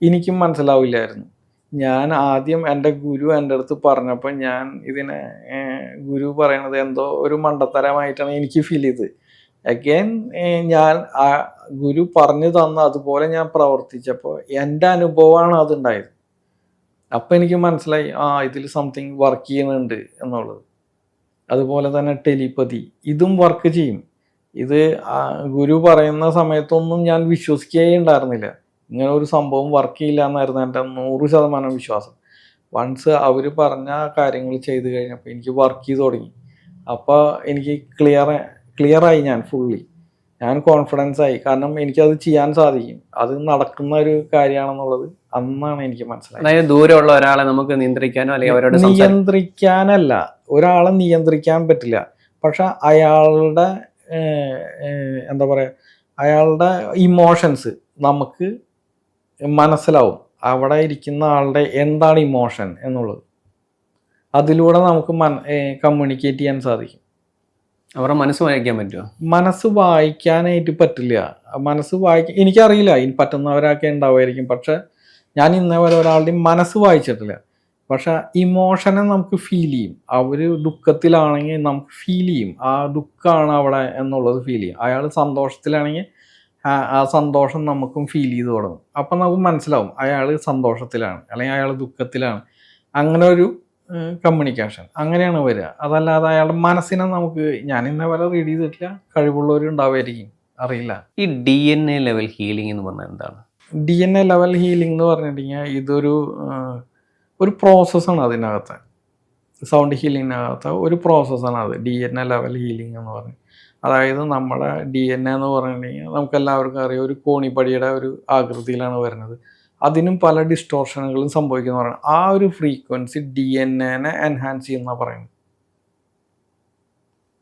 എനിക്കും മനസ്സിലാവില്ലായിരുന്നു. ഞാൻ ആദ്യം എൻ്റെ ഗുരു എൻ്റെ അടുത്ത് പറഞ്ഞപ്പോൾ ഞാൻ ഇതിനെ ഗുരു പറയണത് എന്തോ ഒരു മണ്ടത്തരമായിട്ടാണ് എനിക്ക് ഫീൽ ചെയ്തത്. അഗെയിൻ ഞാൻ ആ ഗുരു പറഞ്ഞു തന്ന അതുപോലെ ഞാൻ പ്രവർത്തിച്ചപ്പോൾ എൻ്റെ അനുഭവമാണ് അതുണ്ടായത്. അപ്പം എനിക്ക് മനസ്സിലായി ഇതിൽ സംതിങ് വർക്ക് ചെയ്യുന്നുണ്ട് എന്നുള്ളത്. അതുപോലെ തന്നെ ടെലിപ്പതി ഇതും വർക്ക് ചെയ്യും. ഇത് ഗുരു പറയുന്ന സമയത്തൊന്നും ഞാൻ വിശ്വസിക്കുകയേ ഉണ്ടായിരുന്നില്ല. ഇങ്ങനെ ഒരു സംഭവം വർക്ക് ചെയ്യില്ല എന്നായിരുന്നു എൻ്റെ 100% വിശ്വാസം. വൺസ് അവർ പറഞ്ഞ കാര്യങ്ങൾ ചെയ്ത് കഴിഞ്ഞപ്പോൾ എനിക്ക് വർക്ക് ചെയ്ത് തുടങ്ങി. അപ്പോൾ എനിക്ക് ക്ലിയറായി, ഞാൻ കോൺഫിഡൻസ് ആയി. കാരണം എനിക്കത് ചെയ്യാൻ സാധിക്കും, അത് നടക്കുന്ന ഒരു കാര്യമാണെന്നുള്ളത് അന്നാണ് എനിക്ക് മനസ്സിലായത്. അതായത് ദൂരമുള്ള ഒരാളെ നമുക്ക് നിയന്ത്രിക്കാനോ അല്ലെങ്കിൽ അവരോട് നിയന്ത്രിക്കാനല്ല, ഒരാളെ നിയന്ത്രിക്കാൻ പറ്റില്ല. പക്ഷെ അയാളുടെ എന്താ പറയുക, അയാളുടെ ഇമോഷൻസ് നമുക്ക് മനസ്സിലാവും. അവിടെ ഇരിക്കുന്ന ആളുടെ എന്താണ് ഇമോഷൻ എന്നുള്ളത്. അതിലൂടെ നമുക്ക് കമ്മ്യൂണിക്കേറ്റ് ചെയ്യാൻ സാധിക്കും. അവരുടെ മനസ്സ് വായിക്കാൻ പറ്റുമോ? മനസ്സ് വായിക്കാനായിട്ട് പറ്റില്ല. മനസ്സ് എനിക്കറിയില്ല, ഇനി പറ്റുന്നവരൊക്കെ ഉണ്ടാവുമായിരിക്കും. പക്ഷെ ഞാൻ ഇന്നേ വരെ ഒരാളുടെയും മനസ്സ് വായിച്ചിട്ടില്ല. പക്ഷെ ഇമോഷനെ നമുക്ക് ഫീൽ ചെയ്യും. അവർ ദുഃഖത്തിലാണെങ്കിൽ നമുക്ക് ഫീൽ ചെയ്യും, ആ ദുഃഖമാണ് അവിടെ എന്നുള്ളത് ഫീൽ ചെയ്യും. അയാൾ സന്തോഷത്തിലാണെങ്കിൽ ആ സന്തോഷം നമുക്കും ഫീൽ ചെയ്ത് തുടങ്ങും. അപ്പം നമുക്ക് മനസ്സിലാവും അയാൾ സന്തോഷത്തിലാണ് അല്ലെങ്കിൽ അയാൾ ദുഃഖത്തിലാണ്. അങ്ങനെ ഒരു കമ്മ്യൂണിക്കേഷൻ അങ്ങനെയാണ് വരിക. അതല്ലാതെ അയാളുടെ മനസ്സിനെ നമുക്ക്, ഞാൻ ഇന്നേ വരെ റീഡ് ചെയ്തിട്ടില്ല, കഴിവുള്ളവരുണ്ടാവുമായിരിക്കും, അറിയില്ല. ഈ DNA ലെവൽ ഹീലിംഗ് എന്ന് പറഞ്ഞാൽ എന്താണ്? DNA ലെവൽ ഹീലിംഗ് എന്ന് പറഞ്ഞിട്ടുണ്ടെങ്കിൽ ഇതൊരു ഒരു പ്രോസസ്സാണ്. അതിനകത്ത് സൗണ്ട് ഹീലിങ്ങിനകത്ത് ഒരു പ്രോസസ്സാണ് അത്, DNA ലെവൽ ഹീലിംഗ് എന്ന് പറഞ്ഞത്. അതായത് നമ്മുടെ DNA എന്ന് പറഞ്ഞിട്ടുണ്ടെങ്കിൽ നമുക്കെല്ലാവർക്കും അറിയാം, ഒരു കോണിപ്പടിയുടെ ഒരു ആകൃതിയിലാണ് വരുന്നത്. അതിനും പല ഡിസ്റ്റോർഷനുകളും സംഭവിക്കുന്ന പറയുന്നത്. ആ ഒരു ഫ്രീക്വൻസി DNA എൻഹാൻസ് ചെയ്യുന്ന പറയുന്നത്.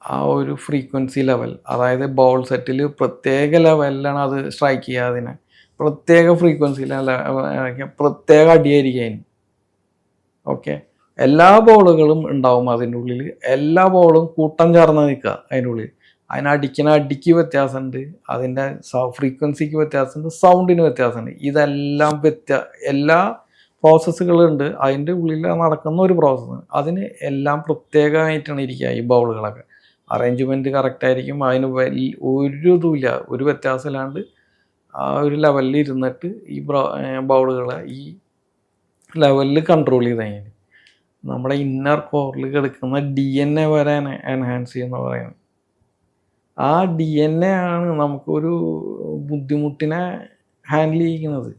ആ ഒരു ഫ്രീക്വൻസി ലെവൽ, അതായത് ബൗൾ സെറ്റിൽ പ്രത്യേക ലെവലിലാണ് അത് സ്ട്രൈക്ക് ചെയ്യുക. അതിനെ പ്രത്യേക ഫ്രീക്വൻസിയിലാണ്, പ്രത്യേക അടിയായിരിക്കും അതിന്. ഓക്കെ, എല്ലാ ബോളുകളും ഉണ്ടാവും അതിൻ്റെ ഉള്ളിൽ. എല്ലാ ബോളും കൂട്ടം ചേർന്ന് നിൽക്കുക അതിൻ്റെ ഉള്ളിൽ. അതിനടിക്കുന്ന അടിക്ക് വ്യത്യാസമുണ്ട്, അതിൻ്റെ ഫ്രീക്വൻസിക്ക് വ്യത്യാസമുണ്ട്, സൗണ്ടിന് വ്യത്യാസമുണ്ട്. ഇതെല്ലാം എല്ലാ പ്രോസസ്സുകളുണ്ട് അതിൻ്റെ ഉള്ളിൽ നടക്കുന്ന ഒരു പ്രോസസ്സ്. അതിന് എല്ലാം പ്രത്യേകമായിട്ടാണ് ഇരിക്കുക. ഈ ബൗളുകളൊക്കെ അറേഞ്ച്മെൻറ്റ് കറക്റ്റായിരിക്കും. അതിന് ഒരു ഇതുമില്ല, ഒരു വ്യത്യാസമില്ലാണ്ട് ആ ഒരു ലെവലിൽ ഇരുന്നിട്ട് ഈ ബൗളുകളെ ഈ ലെവലിൽ കൺട്രോൾ ചെയ്ത് കഴിഞ്ഞാൽ നമ്മുടെ ഇന്നർ കോറിൽ കിടക്കുന്ന DNA വരെ എൻഹാൻസ് ചെയ്യുന്ന പറയുന്നത്. ആ DNA ആണ് നമുക്കൊരു ബുദ്ധിമുട്ടിനെ ഹാൻഡിൽ ചെയ്യുന്നത്.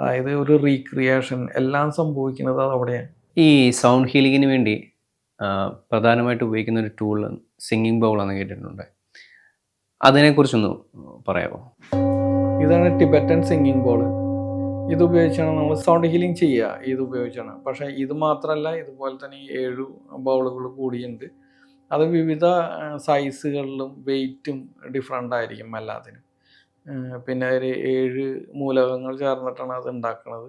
അതായത് ഒരു റീക്രിയേഷൻ എല്ലാം സംഭവിക്കുന്നത് അതവിടെയാണ്. ഈ സൗണ്ട് ഹീലിങ്ങിന് വേണ്ടി പ്രധാനമായിട്ട് ഉപയോഗിക്കുന്ന ഒരു ടൂൾ സിംഗിങ് ബൗളാണെന്ന് കേട്ടിട്ടുണ്ട്. അതിനെക്കുറിച്ചൊന്ന് പറയാമോ? ഇതാണ് ടിബറ്റൻ സിംഗിങ് ബോൾ. ഇത് ഉപയോഗിച്ചാണ് നമ്മൾ സൗണ്ട് ഹീലിംഗ് ചെയ്യുക. ഇത് ഉപയോഗിച്ചാണ്. പക്ഷേ ഇത് മാത്രമല്ല, ഇതുപോലെ തന്നെ 7 ബൗളുകൾ കൂടിയുണ്ട്. അത് വിവിധ സൈസുകളിലും വെയ്റ്റും ഡിഫറെൻ്റ് ആയിരിക്കും എല്ലാത്തിനും. പിന്നെ ഒരു 7 മൂലകങ്ങൾ ചേർന്നിട്ടാണ് അത് ഉണ്ടാക്കുന്നത്.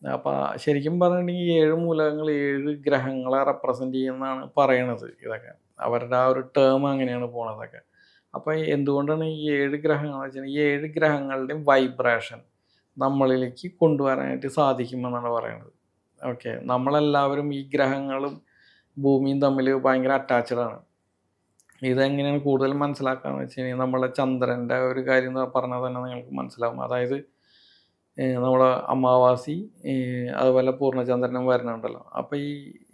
അപ്പോൾ ശരിക്കും പറഞ്ഞിട്ടുണ്ടെങ്കിൽ 7 മൂലകങ്ങൾ 7 ഗ്രഹങ്ങളെ റെപ്രസെൻ്റ് ചെയ്യുന്നതാണ് പറയണത്. ഇതൊക്കെ അവരുടെ ആ ഒരു ടേം അങ്ങനെയാണ് പോണതൊക്കെ. അപ്പോൾ എന്തുകൊണ്ടാണ് ഈ 7 ഗ്രഹങ്ങൾ വെച്ചാൽ, ഈ 7 ഗ്രഹങ്ങളുടെയും വൈബ്രേഷൻ നമ്മളിലേക്ക് കൊണ്ടുവരാനായിട്ട് സാധിക്കുമെന്നാണ് പറയുന്നത്. ഓക്കെ, നമ്മളെല്ലാവരും ഈ ഗ്രഹങ്ങളും ഭൂമിയും തമ്മിൽ ഭയങ്കര അറ്റാച്ച്ഡ് ആണ്. ഇതെങ്ങനെയാണ് കൂടുതൽ മനസ്സിലാക്കാന്ന് വെച്ച് കഴിഞ്ഞാൽ, നമ്മളെ ചന്ദ്രൻ്റെ ഒരു കാര്യം പറഞ്ഞാൽ തന്നെ നിങ്ങൾക്ക് മനസ്സിലാവും. അതായത് നമ്മളെ അമാവാസി അതുപോലെ പൂർണ്ണചന്ദ്രനും വരുന്നുണ്ടല്ലോ. അപ്പോൾ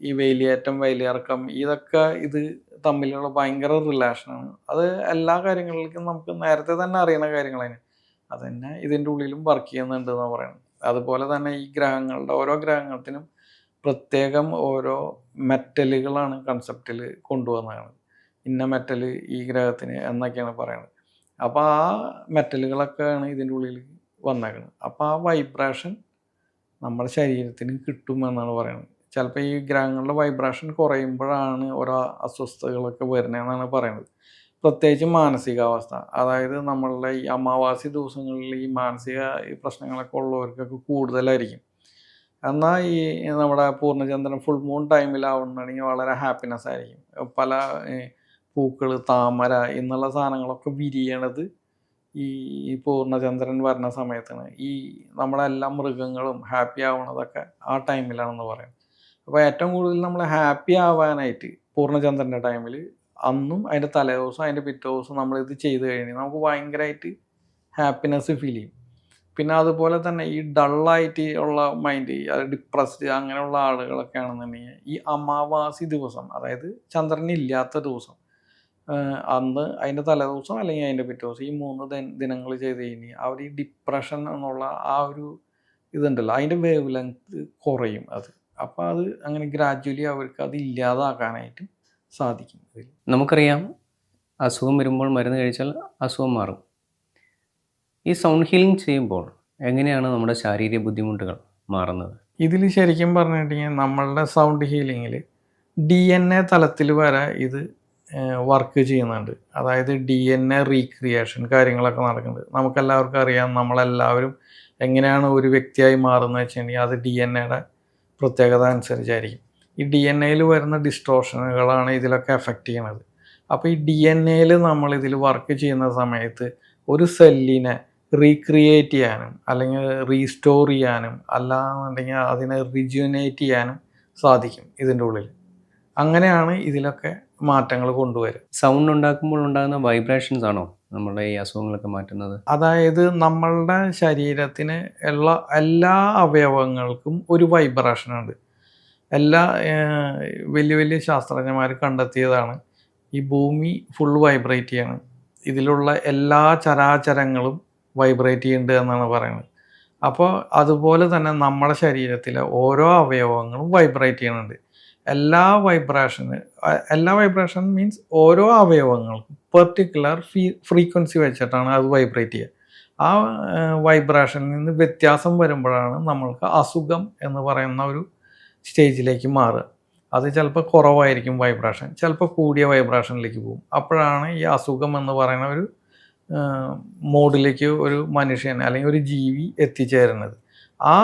ഈ വേലിയേറ്റം വേലിയിറക്കം ഇതൊക്കെ ഇത് തമ്മിലുള്ള ഭയങ്കര റിലേഷനാണ്. അത് എല്ലാ കാര്യങ്ങളിലേക്കും നമുക്ക് നേരത്തെ തന്നെ അറിയുന്ന കാര്യങ്ങളാണ്. അതുതന്നെ ഇതിൻ്റെ ഉള്ളിലും വർക്ക് ചെയ്യുന്നുണ്ട് എന്നാണ് പറയുന്നത്. അതുപോലെ തന്നെ ഈ ഗ്രഹങ്ങളുടെ ഓരോ ഗ്രഹത്തിനും പ്രത്യേകം ഓരോ മെറ്റലുകളാണ് കൺസെപ്റ്റിൽ കൊണ്ടുവന്നതാണ്. ഇന്ന മെറ്റൽ ഈ ഗ്രഹത്തിന് എന്നൊക്കെയാണ് പറയുന്നത്. അപ്പോൾ ആ മെറ്റലുകളൊക്കെയാണ് ഇതിൻ്റെ ഉള്ളിൽ വന്നേക്കുന്നത്. അപ്പോൾ ആ വൈബ്രേഷൻ നമ്മുടെ ശരീരത്തിന് കിട്ടുമെന്നാണ് പറയുന്നത്. ചിലപ്പോൾ ഈ ഗ്രഹങ്ങളുടെ വൈബ്രേഷൻ കുറയുമ്പോഴാണ് ഓരോ അസ്വസ്ഥതകളൊക്കെ വരുന്നതെന്നാണ് പറയുന്നത്. പ്രത്യേകിച്ച് മാനസികാവസ്ഥ, അതായത് നമ്മളുടെ ഈ അമാവാസി ദിവസങ്ങളിൽ ഈ മാനസിക പ്രശ്നങ്ങളൊക്കെ ഉള്ളവർക്കൊക്കെ കൂടുതലായിരിക്കും. എന്നാൽ ഈ നമ്മുടെ പൂർണ്ണചന്ദ്രൻ ഫുൾ മൂൺ ടൈമിലാവുന്നുണ്ടെങ്കിൽ വളരെ ഹാപ്പിനെസ് ആയിരിക്കും. പല പൂക്കൾ, താമര എന്നുള്ള സാധനങ്ങളൊക്കെ വിരിയണത് ഈ പൂർണ്ണചന്ദ്രൻ വരുന്ന സമയത്താണ്. ഈ നമ്മളെല്ലാ മൃഗങ്ങളും ഹാപ്പി ആവണതൊക്കെ ആ ടൈമിലാണെന്ന് പറയും. അപ്പോൾ ഏറ്റവും കൂടുതൽ നമ്മൾ ഹാപ്പി ആവാനായിട്ട് പൂർണ്ണചന്ദ്രൻ്റെ ടൈമിൽ അന്നും അതിൻ്റെ തലേദിവസം അതിൻ്റെ പിറ്റേ ദിവസം നമ്മളിത് ചെയ്ത് കഴിഞ്ഞാൽ നമുക്ക് ഭയങ്കരമായിട്ട് ഹാപ്പിനെസ് ഫീൽ ചെയ്യും. പിന്നെ അതുപോലെ തന്നെ ഈ ഡള്ളായിട്ട് ഉള്ള മൈൻഡ്, അത് ഡിപ്രസ്ഡ് അങ്ങനെയുള്ള ആളുകളൊക്കെ ആണെന്നുണ്ടെങ്കിൽ ഈ അമാവാസി ദിവസം, അതായത് ചന്ദ്രനില്ലാത്ത ദിവസം, അന്ന് അതിൻ്റെ തലേദിവസം അല്ലെങ്കിൽ അതിൻ്റെ പിറ്റേ ദിവസം, ഈ 3 ദിനങ്ങൾ ചെയ്ത് കഴിഞ്ഞാൽ അവർ ഈ ഡിപ്രഷൻ എന്നുള്ള ആ ഒരു ഇതുണ്ടല്ലോ, അതിൻ്റെ വേവ് ലെങ്ത് കുറയും അത്. അപ്പോൾ അത് അങ്ങനെ ഗ്രാജ്വലി അവർക്ക് അത് ഇല്ലാതാക്കാനായിട്ടും സാധിക്കും. നമുക്കറിയാം, അസുഖം വരുമ്പോൾ മരുന്ന് കഴിച്ചാൽ അസുഖം മാറും. ഈ സൗണ്ട് ഹീലിംഗ് ചെയ്യുമ്പോൾ എങ്ങനെയാണ് നമ്മുടെ ശാരീരിക ബുദ്ധിമുട്ടുകൾ മാറുന്നത്? ഇതിൽ ശരിക്കും പറഞ്ഞിട്ടുണ്ടെങ്കിൽ നമ്മളുടെ സൗണ്ട് ഹീലിങ്ങിൽ DNA തലത്തിൽ വരെ ഇത് വർക്ക് ചെയ്യുന്നുണ്ട്. അതായത് DNA റീക്രിയേഷൻ കാര്യങ്ങളൊക്കെ നടക്കുന്നുണ്ട്. നമുക്കെല്ലാവർക്കും അറിയാം, നമ്മളെല്ലാവരും എങ്ങനെയാണ് ഒരു വ്യക്തിയായി മാറുന്നത് വെച്ചിട്ടുണ്ടെങ്കിൽ അത് DNA പ്രത്യേകത അനുസരിച്ചായിരിക്കും. ഈ DNA വരുന്ന ഡിസ്ട്രോഷനുകളാണ് ഇതിലൊക്കെ എഫക്റ്റ് ചെയ്യണത്. അപ്പോൾ ഈ DNA നമ്മൾ ഇതിൽ വർക്ക് ചെയ്യുന്ന സമയത്ത് ഒരു സെല്ലിനെ റീക്രിയേറ്റ് ചെയ്യാനും അല്ലെങ്കിൽ റീസ്റ്റോർ ചെയ്യാനും അല്ലാന്നുണ്ടെങ്കിൽ അതിനെ റിജ്യൂനേറ്റ് ചെയ്യാനും സാധിക്കും ഇതിൻ്റെ ഉള്ളിൽ. അങ്ങനെയാണ് ഇതിലൊക്കെ മാറ്റങ്ങൾ കൊണ്ടുവരും. സൗണ്ട് ഉണ്ടാക്കുമ്പോൾ ഉണ്ടാകുന്ന വൈബ്രേഷൻസ് ആണോ നമ്മുടെ ഈ അസുഖങ്ങളൊക്കെ മാറ്റുന്നത്? അതായത് നമ്മളുടെ ശരീരത്തിന് എല്ലാ അവയവങ്ങൾക്കും ഒരു വൈബ്രേഷൻ ഉണ്ട്. എല്ലാ വലിയ വലിയ ശാസ്ത്രജ്ഞന്മാർ കണ്ടെത്തിയതാണ്. ഈ ഭൂമി ഫുൾ വൈബ്രേറ്റ് ചെയ്യാണ്, ഇതിലുള്ള എല്ലാ ചരാചരങ്ങളും വൈബ്രേറ്റ് ചെയ്യുന്നുണ്ട് എന്നാണ് പറയുന്നത്. അപ്പോൾ അതുപോലെ തന്നെ നമ്മുടെ ശരീരത്തിലെ ഓരോ അവയവങ്ങളും വൈബ്രേറ്റ് ചെയ്യുന്നുണ്ട്. എല്ലാ വൈബ്രേഷൻ മീൻസ് ഓരോ അവയവങ്ങൾക്കും പെർട്ടിക്കുലർ ഫ്രീക്വൻസി വെച്ചിട്ടാണ് അത് വൈബ്രേറ്റ് ചെയ്യുക. ആ വൈബ്രേഷനിൽ നിന്ന് വ്യത്യാസം വരുമ്പോഴാണ് നമ്മൾക്ക് അസുഖം എന്ന് പറയുന്ന ഒരു സ്റ്റേജിലേക്ക് മാറുക. അത് ചിലപ്പോൾ കുറവായിരിക്കും വൈബ്രേഷൻ, ചിലപ്പോൾ കൂടിയ വൈബ്രേഷനിലേക്ക് പോകും. അപ്പോഴാണ് ഈ അസുഖം എന്ന് പറയുന്ന ഒരു മോഡിലേക്ക് ഒരു മനുഷ്യൻ അല്ലെങ്കിൽ ഒരു ജീവി എത്തിച്ചേരുന്നത്. ആ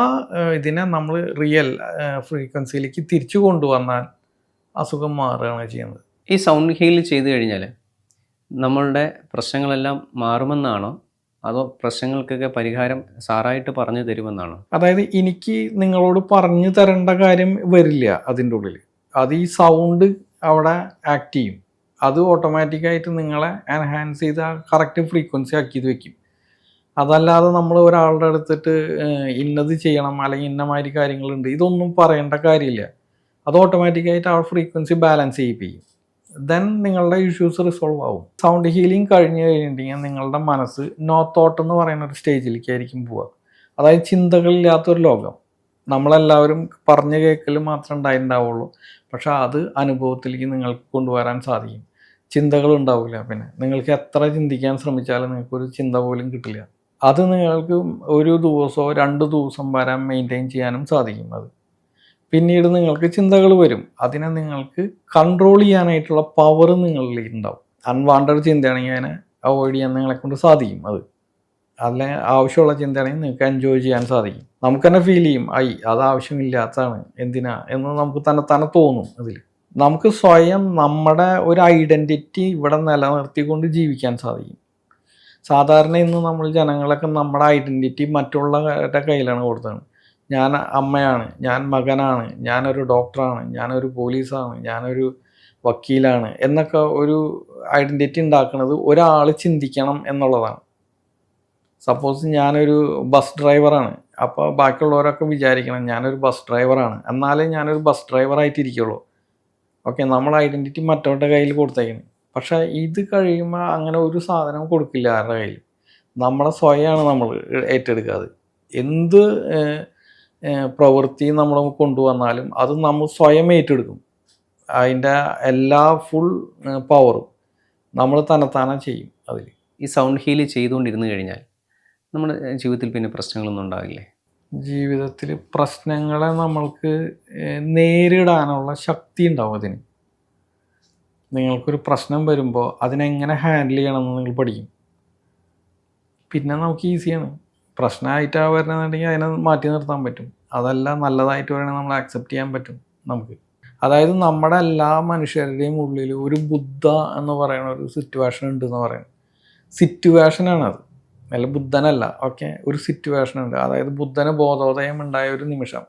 ഇതിനെ നമ്മൾ റിയൽ ഫ്രീക്വൻസിയിലേക്ക് തിരിച്ചു കൊണ്ടുവന്നാൽ അസുഖം മാറുകയാണ് ചെയ്യുന്നത്. ഈ സൗണ്ട് ഹീൽ ചെയ്തു കഴിഞ്ഞാൽ നമ്മളുടെ പ്രശ്നങ്ങളെല്ലാം മാറുമെന്നാണോ അതോ പ്രശ്നങ്ങൾക്കൊക്കെ പരിഹാരം സാറായിട്ട് പറഞ്ഞു തരുമെന്നാണോ? അതായത് എനിക്ക് നിങ്ങളോട് പറഞ്ഞു തരേണ്ട കാര്യം വരില്ല അതിൻ്റെ ഉള്ളിൽ. അത് ഈ സൗണ്ട് അവിടെ ആക്ട് ചെയ്യും. അത് ഓട്ടോമാറ്റിക്കായിട്ട് നിങ്ങളെ എൻഹാൻസ് ചെയ്ത് കറക്റ്റ് ഫ്രീക്വൻസി ആക്കിയത് വെക്കും. അതല്ലാതെ നമ്മൾ ഒരാളുടെ അടുത്തിട്ട് ഇന്നത് ചെയ്യണം അല്ലെങ്കിൽ ഇന്നമാതിരി കാര്യങ്ങളുണ്ട് ഇതൊന്നും പറയേണ്ട കാര്യമില്ല. അത് ഓട്ടോമാറ്റിക്കായിട്ട് ആ ഫ്രീക്വൻസി ബാലൻസ് ചെയ്യിപ്പിക്കും. ദെൻ നിങ്ങളുടെ ഇഷ്യൂസ് റിസോൾവ് ആവും. സൗണ്ട് ഹീലിംഗ് കഴിഞ്ഞ് കഴിഞ്ഞിട്ടുണ്ടെങ്കിൽ നിങ്ങളുടെ മനസ്സ് നോ തോട്ട് എന്ന് പറയുന്ന ഒരു സ്റ്റേജിലേക്കായിരിക്കും പോവുക. അതായത് ചിന്തകളില്ലാത്തൊരു ലോകം. നമ്മളെല്ലാവരും പറഞ്ഞു കേൾക്കൽ മാത്രമേ ഉണ്ടായിട്ടുണ്ടാവുള്ളൂ, പക്ഷെ അത് അനുഭവത്തിലേക്ക് നിങ്ങൾക്ക് കൊണ്ടുവരാൻ സാധിക്കും. ചിന്തകൾ ഉണ്ടാവില്ല. പിന്നെ നിങ്ങൾക്ക് എത്ര ചിന്തിക്കാൻ ശ്രമിച്ചാലും നിങ്ങൾക്കൊരു ചിന്ത പോലും കിട്ടില്ല. അത് നിങ്ങൾക്ക് ഒരു ദിവസമോ 2 ദിവസം വരെ മെയിൻറ്റെയിൻ ചെയ്യാനും സാധിക്കും. അത് പിന്നീട് നിങ്ങൾക്ക് ചിന്തകൾ വരും. അതിനെ നിങ്ങൾക്ക് കൺട്രോൾ ചെയ്യാനായിട്ടുള്ള പവർ നിങ്ങളിൽ ഉണ്ടാവും. അൺവാണ്ടഡ് ചിന്തയാണെങ്കിൽ അതിനെ അവോയ്ഡ് ചെയ്യാൻ നിങ്ങളെ കൊണ്ട് സാധിക്കും. അതിലെ ആവശ്യമുള്ള ചിന്തയാണെങ്കിൽ നിങ്ങൾക്ക് എൻജോയ് ചെയ്യാൻ സാധിക്കും. നമുക്ക് തന്നെ ഫീൽ ചെയ്യും അത് ആവശ്യമില്ലാത്തതാണ്, എന്തിനാ എന്ന് നമുക്ക് തന്നെ തോന്നും. അതിൽ നമുക്ക് സ്വയം നമ്മുടെ ഒരു ഐഡൻറ്റിറ്റി ഇവിടെ നിലനിർത്തിക്കൊണ്ട് ജീവിക്കാൻ സാധിക്കും. സാധാരണ ഇന്ന് നമ്മൾ ജനങ്ങളൊക്കെ നമ്മുടെ ഐഡൻറ്റിറ്റി മറ്റുള്ളവരുടെ കയ്യിലാണ് കൊടുത്തത്. ഞാൻ അമ്മയാണ്, ഞാൻ മകനാണ്, ഞാനൊരു ഡോക്ടറാണ്, ഞാനൊരു പോലീസാണ്, ഞാനൊരു വക്കീലാണ് എന്നൊക്കെ ഒരു ഐഡൻറ്റിറ്റി ഉണ്ടാക്കുന്നത് ഒരാൾ ചിന്തിക്കണം എന്നുള്ളതാണ്. സപ്പോസ് ഞാനൊരു ബസ് ഡ്രൈവറാണ്, അപ്പോൾ ബാക്കിയുള്ളവരൊക്കെ വിചാരിക്കണം ഞാനൊരു ബസ് ഡ്രൈവറാണ്, എന്നാലേ ഞാനൊരു ബസ് ഡ്രൈവറായിട്ടിരിക്കുള്ളൂ. ഓക്കെ, നമ്മൾ ഐഡൻറ്റിറ്റി മറ്റവരുടെ കയ്യിൽ കൊടുത്തേക്കണം. പക്ഷേ ഇത് കഴിയുമ്പോൾ അങ്ങനെ ഒരു സാധനം കൊടുക്കില്ല ആരുടെ കയ്യിൽ. നമ്മളെ സ്വയമാണ് നമ്മൾ ഏറ്റെടുക്കാതെ. എന്ത് പ്രവൃത്തി നമ്മൾ കൊണ്ടുവന്നാലും അത് നമ്മൾ സ്വയം ഏറ്റെടുക്കും. അതിൻ്റെ എല്ലാ ഫുൾ പവറും നമ്മൾ തന്നെത്താനെ ചെയ്യും. അതിൽ ഈ സൗണ്ട് ഹീൽ ചെയ്തുകൊണ്ടിരുന്നു കഴിഞ്ഞാൽ നമ്മുടെ ജീവിതത്തിൽ പിന്നെ പ്രശ്നങ്ങളൊന്നും ഉണ്ടാകില്ലേ? ജീവിതത്തിൽ പ്രശ്നങ്ങളെ നമ്മൾക്ക് നേരിടാനുള്ള ശക്തി ഉണ്ടാവും. അതിന് നിങ്ങൾക്കൊരു പ്രശ്നം വരുമ്പോൾ അതിനെങ്ങനെ ഹാൻഡിൽ ചെയ്യണമെന്ന് നിങ്ങൾ പഠിക്കും. പിന്നെ നമുക്ക് ഈസിയാണ്. പ്രശ്നമായിട്ടാണ് വരണമെന്നുണ്ടെങ്കിൽ അതിനെ മാറ്റി നിർത്താൻ പറ്റും. അതല്ല നല്ലതായിട്ട് വരണമെങ്കിൽ നമ്മൾ ആക്സെപ്റ്റ് ചെയ്യാൻ പറ്റും നമുക്ക്. അതായത് നമ്മുടെ എല്ലാ മനുഷ്യരുടെയും ഉള്ളിൽ ഒരു ബുദ്ധ എന്ന് പറയുന്ന ഒരു സിറ്റുവേഷൻ ഉണ്ടെന്ന് പറയുന്നത്. സിറ്റുവേഷനാണത്, അല്ല ബുദ്ധനല്ല. ഓക്കെ, ഒരു സിറ്റുവേഷൻ ഉണ്ട്. അതായത് ബുദ്ധന് ബോധോദയം ഉണ്ടായ ഒരു നിമിഷം,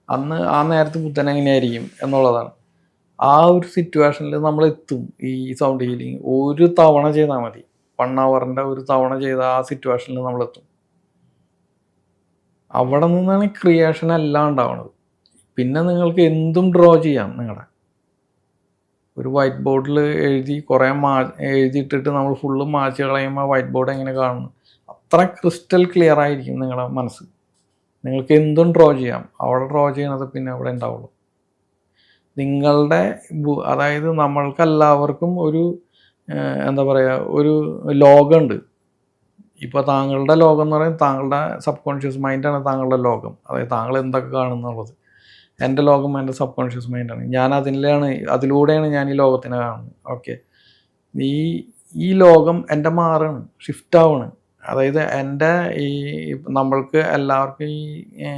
അന്ന് ആ നേരത്ത് ബുദ്ധൻ എങ്ങനെയായിരിക്കും എന്നുള്ളതാണ്. ആ ഒരു സിറ്റുവേഷനിൽ നമ്മൾ എത്തും. ഈ സൗണ്ട് ഹീലിംഗ് ഒരു തവണ ചെയ്താൽ മതി. 1 ഹവറിൻ്റെ ഒരു തവണ ചെയ്ത ആ സിറ്റുവേഷനിൽ നമ്മളെത്തും. അവിടെ നിന്നാണ് ക്രിയേഷൻ എല്ലാം ഉണ്ടാവുന്നത്. പിന്നെ നിങ്ങൾക്ക് എന്തും ഡ്രോ ചെയ്യാം. നിങ്ങളുടെ ഒരു വൈറ്റ് ബോർഡിൽ എഴുതി കുറേ എഴുതിയിട്ടിട്ട് നമ്മൾ ഫുള്ള് മാച്ച് കളയുമ്പോൾ വൈറ്റ് ബോർഡ് എങ്ങനെ കാണുന്നു, അത്ര ക്രിസ്റ്റൽ ക്ലിയർ ആയിരിക്കും നിങ്ങളുടെ മനസ്സ്. നിങ്ങൾക്ക് എന്തും ഡ്രോ ചെയ്യാം. അവിടെ ഡ്രോ ചെയ്യണത് പിന്നെ അവിടെ ഉണ്ടാവുള്ളൂ. നിങ്ങളുടെ അതായത് നമ്മൾക്കെല്ലാവർക്കും ഒരു എന്താ പറയുക, ഒരു ലോകമുണ്ട്. ഇപ്പോൾ താങ്കളുടെ ലോകം എന്ന് പറയുന്നത് താങ്കളുടെ സബ് കോൺഷ്യസ് മൈൻഡാണ് താങ്കളുടെ ലോകം. അതായത് താങ്കൾ എന്തൊക്കെ കാണുന്നുള്ളത്. എൻ്റെ ലോകം എൻ്റെ സബ് കോൺഷ്യസ് മൈൻഡാണ്. ഞാൻ അതിലൂടെയാണ് ഞാൻ ഈ ലോകത്തിനെ കാണുന്നത്. ഓക്കെ, ഈ ലോകം എൻ്റെ മാറാണ്, ഷിഫ്റ്റ് ആവണ്. അതായത് എൻ്റെ ഈ നമ്മൾക്ക് എല്ലാവർക്കും ഈ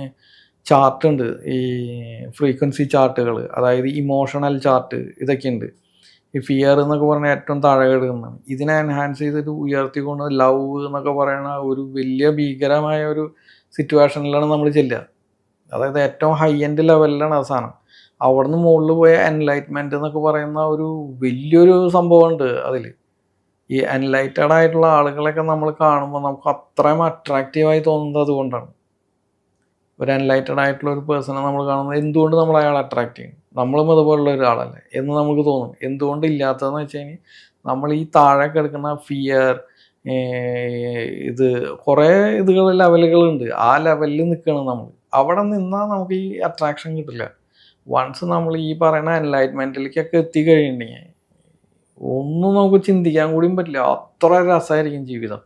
ചാർട്ട് ഉണ്ട്, ഈ ഫ്രീക്വൻസി ചാർട്ടുകൾ, അതായത് ഇമോഷണൽ ചാർട്ട്, ഇതൊക്കെ ഉണ്ട്. ഈ ഫിയർ എന്നൊക്കെ പറഞ്ഞാൽ ഏറ്റവും താഴെ കിടക്കുന്നതാണ്. ഇതിനെ എൻഹാൻസ് ചെയ്തിട്ട് ഉയർത്തിക്കൊണ്ട് ലവ് എന്നൊക്കെ പറയുന്ന ഒരു വലിയ ഭീകരമായ ഒരു സിറ്റുവേഷനിലാണ് നമ്മൾ ചെല്ലുക. അതായത് ഏറ്റവും ഹൈ എൻഡ് ലെവലിലാണ് ആ സാധനം. അവിടെ നിന്ന് മുകളിൽ പോയ എൻലൈറ്റ്മെൻറ്റ് എന്നൊക്കെ പറയുന്ന ഒരു വലിയൊരു സംഭവമുണ്ട് അതിൽ. ഈ എൻലൈറ്റഡ് ആയിട്ടുള്ള ആളുകളൊക്കെ നമ്മൾ കാണുമ്പോൾ നമുക്ക് അത്രയും അട്രാക്റ്റീവായി തോന്നുന്നത് അതുകൊണ്ടാണ്. ഒരു എൻലൈറ്റഡ് ആയിട്ടുള്ള ഒരു പേഴ്സണെ നമ്മൾ കാണുന്നത് എന്തുകൊണ്ട് നമ്മൾ അയാൾ അട്രാക്റ്റ് ചെയ്യും, നമ്മളും അതുപോലുള്ള ഒരാളല്ലേ എന്ന് നമുക്ക് തോന്നും. എന്തുകൊണ്ട് ഇല്ലാത്തതെന്ന് വെച്ച് കഴിഞ്ഞാൽ നമ്മൾ ഈ താഴെ കിടക്കുന്ന ഫിയർ, ഇത് കുറേ ലെവലുകളുണ്ട്. ആ ലെവലിൽ നിൽക്കണം നമ്മൾ. അവിടെ നിന്നാൽ നമുക്ക് ഈ അട്രാക്ഷൻ കിട്ടില്ല. വൺസ് നമ്മൾ ഈ പറയുന്ന എൻലൈറ്റ്മെൻറ്റിലേക്കൊക്കെ എത്തിക്കഴിഞ്ഞിട്ടുണ്ടെങ്കിൽ ഒന്നും നമുക്ക് ചിന്തിക്കാൻ കൂടിയും പറ്റില്ല. അത്ര രസമായിരിക്കും ജീവിതം.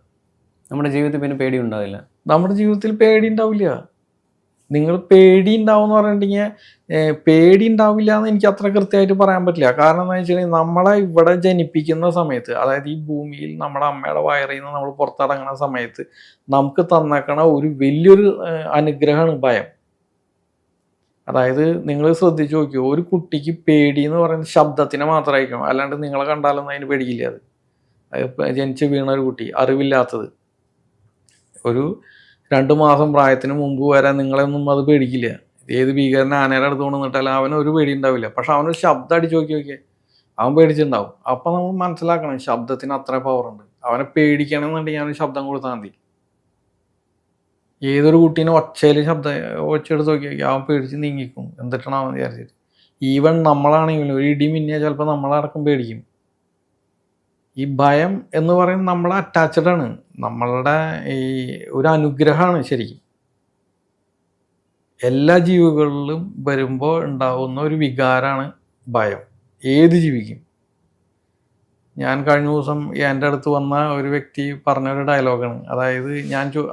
നമ്മുടെ ജീവിതത്തിൽ പിന്നെ പേടി ഉണ്ടാവില്ല. നമ്മുടെ ജീവിതത്തിൽ പേടി ഉണ്ടാവില്ല. നിങ്ങൾ പേടി ഉണ്ടാവും എന്ന് പറഞ്ഞിട്ടുണ്ടെങ്കിൽ പേടി ഉണ്ടാവില്ല എന്ന് എനിക്ക് അത്ര കൃത്യമായിട്ട് പറയാൻ പറ്റില്ല. കാരണം എന്താ വെച്ചിട്ടുണ്ടെങ്കിൽ നമ്മളെ ഇവിടെ ജനിപ്പിക്കുന്ന സമയത്ത്, അതായത് ഈ ഭൂമിയിൽ നമ്മുടെ അമ്മയുടെ വയറിൽ നിന്ന് നമ്മൾ പുറത്തിറങ്ങുന്ന സമയത്ത് നമുക്ക് തന്നേക്കണ ഒരു വലിയൊരു അനുഗ്രഹമാണ് ഭയം. അതായത് നിങ്ങൾ ശ്രദ്ധിച്ച് നോക്കിയോ, ഒരു കുട്ടിക്ക് പേടി എന്ന് പറയുന്നത് ശബ്ദത്തിനെ മാത്രമായിരിക്കും, അല്ലാണ്ട് നിങ്ങളെ കണ്ടാലൊന്നും അതിന് പേടിക്കില്ല. അത് ജനിച്ച് വീണ ഒരു കുട്ടി, അറിവില്ലാത്തത്, ഒരു 2 മാസം പ്രായത്തിന് മുമ്പ് വരെ നിങ്ങളെയൊന്നും അത് പേടിക്കില്ല. ഏത് ഭീകരനെ ആനയുടെ അടുത്ത് കൊണ്ട് നിന്നിട്ടാലും അവനൊരു പേടി ഉണ്ടാവില്ല. പക്ഷെ അവനൊരു ശബ്ദം അടിച്ച് നോക്കിയേ, അവൻ പേടിച്ചിട്ടുണ്ടാവും. അപ്പം നമ്മൾ മനസ്സിലാക്കണം ശബ്ദത്തിന് അത്ര പവറുണ്ട്. അവനെ പേടിക്കണമെന്നുണ്ടെങ്കിൽ അവന് ശബ്ദം കൊടുത്താൽ മതി. ഏതൊരു കുട്ടീനെ ഒച്ചയെടുത്ത് നോക്കിയാൽ അവൻ പേടിച്ച് നീങ്ങിക്കും. എന്നിട്ടാണ് അവൻ വിചാരിച്ചിട്ട്. ഈവൻ നമ്മളാണെങ്കിലും ഒരു ഇടി മിന്നിയാൽ ചിലപ്പോൾ നമ്മളടക്കം പേടിക്കും. ഈ ഭയം എന്ന് പറയുന്നത് നമ്മളെ അറ്റാച്ച്ഡ് ആണ്, നമ്മളുടെ ഈ ഒരു അനുഗ്രഹമാണ് ശരിക്കും. എല്ലാ ജീവികളിലും വരുമ്പോൾ ഉണ്ടാകുന്ന ഒരു വികാരമാണ് ഭയം, ഏത് ജീവിക്കും. ഞാൻ കഴിഞ്ഞ ദിവസം എൻ്റെ അടുത്ത് വന്ന ഒരു വ്യക്തി പറഞ്ഞൊരു ഡയലോഗാണ്. അതായത്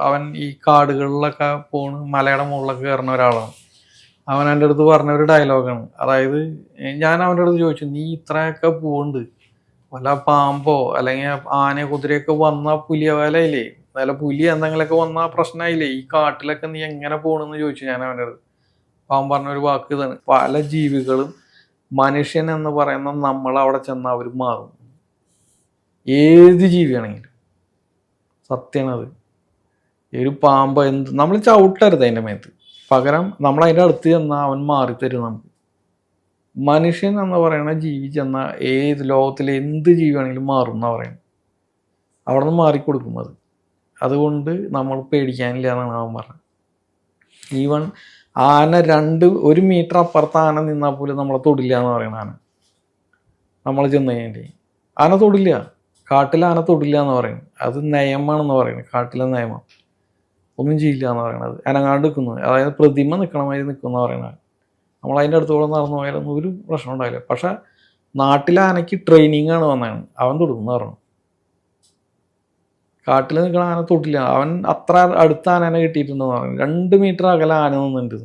അവൻ ഈ കാടുകളിലൊക്കെ പോണ്, മലയുടെ മുകളിലൊക്കെ കയറുന്ന ഒരാളാണ്. അവൻ എൻ്റെ അടുത്ത് പറഞ്ഞൊരു ഡയലോഗാണ്. അതായത് ഞാൻ അവൻ്റെ അടുത്ത് ചോദിച്ചു, നീ ഇത്രയൊക്കെ പോകുന്നുണ്ട്, വല്ല പാമ്പോ അല്ലെങ്കിൽ ആന കുതിരയൊക്കെ വന്നാൽ പുലിയവാലയില്ലേ, നല്ല പുലി എന്തെങ്കിലുമൊക്കെ വന്നാൽ പ്രശ്നമായില്ലേ, ഈ കാട്ടിലൊക്കെ നീ എങ്ങനെ പോകണമെന്ന് ചോദിച്ചു ഞാൻ അവൻ്റെ അടുത്ത്. അവൻ പറഞ്ഞൊരു വാക്ക് ഇതാണ്, പല ജീവികളും മനുഷ്യൻ എന്ന് പറയുന്ന നമ്മൾ അവിടെ ചെന്നാൽ അവർ മാറും. ഏത് ജീവിയാണെങ്കിലും സത്യമാണത്. ഒരു പാമ്പ് നമ്മൾ ചവിട്ടരുത് അതിൻ്റെ മേത്ത്, പകരം നമ്മൾ അതിൻ്റെ അടുത്ത് ചെന്നാൽ അവൻ മാറിത്തരും നമുക്ക്. മനുഷ്യൻ എന്ന് പറയുന്ന ജീവി ചെന്നാൽ ഏത് ലോകത്തിലെ എന്ത് ജീവിയാണെങ്കിലും മാറും എന്നാണ് പറയുന്നത്. അവിടെ നിന്ന് മാറിക്കൊടുക്കും അത്. അതുകൊണ്ട് നമ്മൾ പേടിക്കാനില്ല എന്നാണ് അവൻ പറഞ്ഞത്. ഈവൻ ആന 1 മീറ്റർ അപ്പുറത്ത് ആന നിന്നാൽ പോലും നമ്മളെ തൊടില്ല എന്ന് പറയുന്നത്. ആന നമ്മൾ ചെന്ന് കഴിഞ്ഞിട്ട് ആന തൊടില്ല. കാട്ടിൽ ആന തൊടില്ല എന്ന് പറയുന്നത്. അത് നിയമാണെന്ന് പറയുന്നത്. കാട്ടിലെ നിയമം ഒന്നും ചെയ്യില്ല എന്ന് പറയണത്. അനങ്ങാണ്ട് നിൽക്കുന്നത്, അതായത് പ്രതിമ നിൽക്കണ മാതിരി നിൽക്കുന്ന പറയണത്. നമ്മൾ അതിൻ്റെ അടുത്തോളം നടന്നു പോയാലൊന്നും ഒരു പ്രശ്നം ഉണ്ടാവില്ല. പക്ഷെ നാട്ടിലെ ആനയ്ക്ക് ട്രെയിനിങ് ആണ് വന്നതാണ്, അവൻ തൊടുന്നു പറഞ്ഞു. കാട്ടിൽ നിൽക്കണ ആന തൊട്ടില്ല. അവൻ അത്ര അടുത്ത ആനനെ കിട്ടിയിട്ടുണ്ടെന്ന് പറയുന്നത്. 2 മീറ്റർ അകലെ ആന നിന്നുണ്ട്.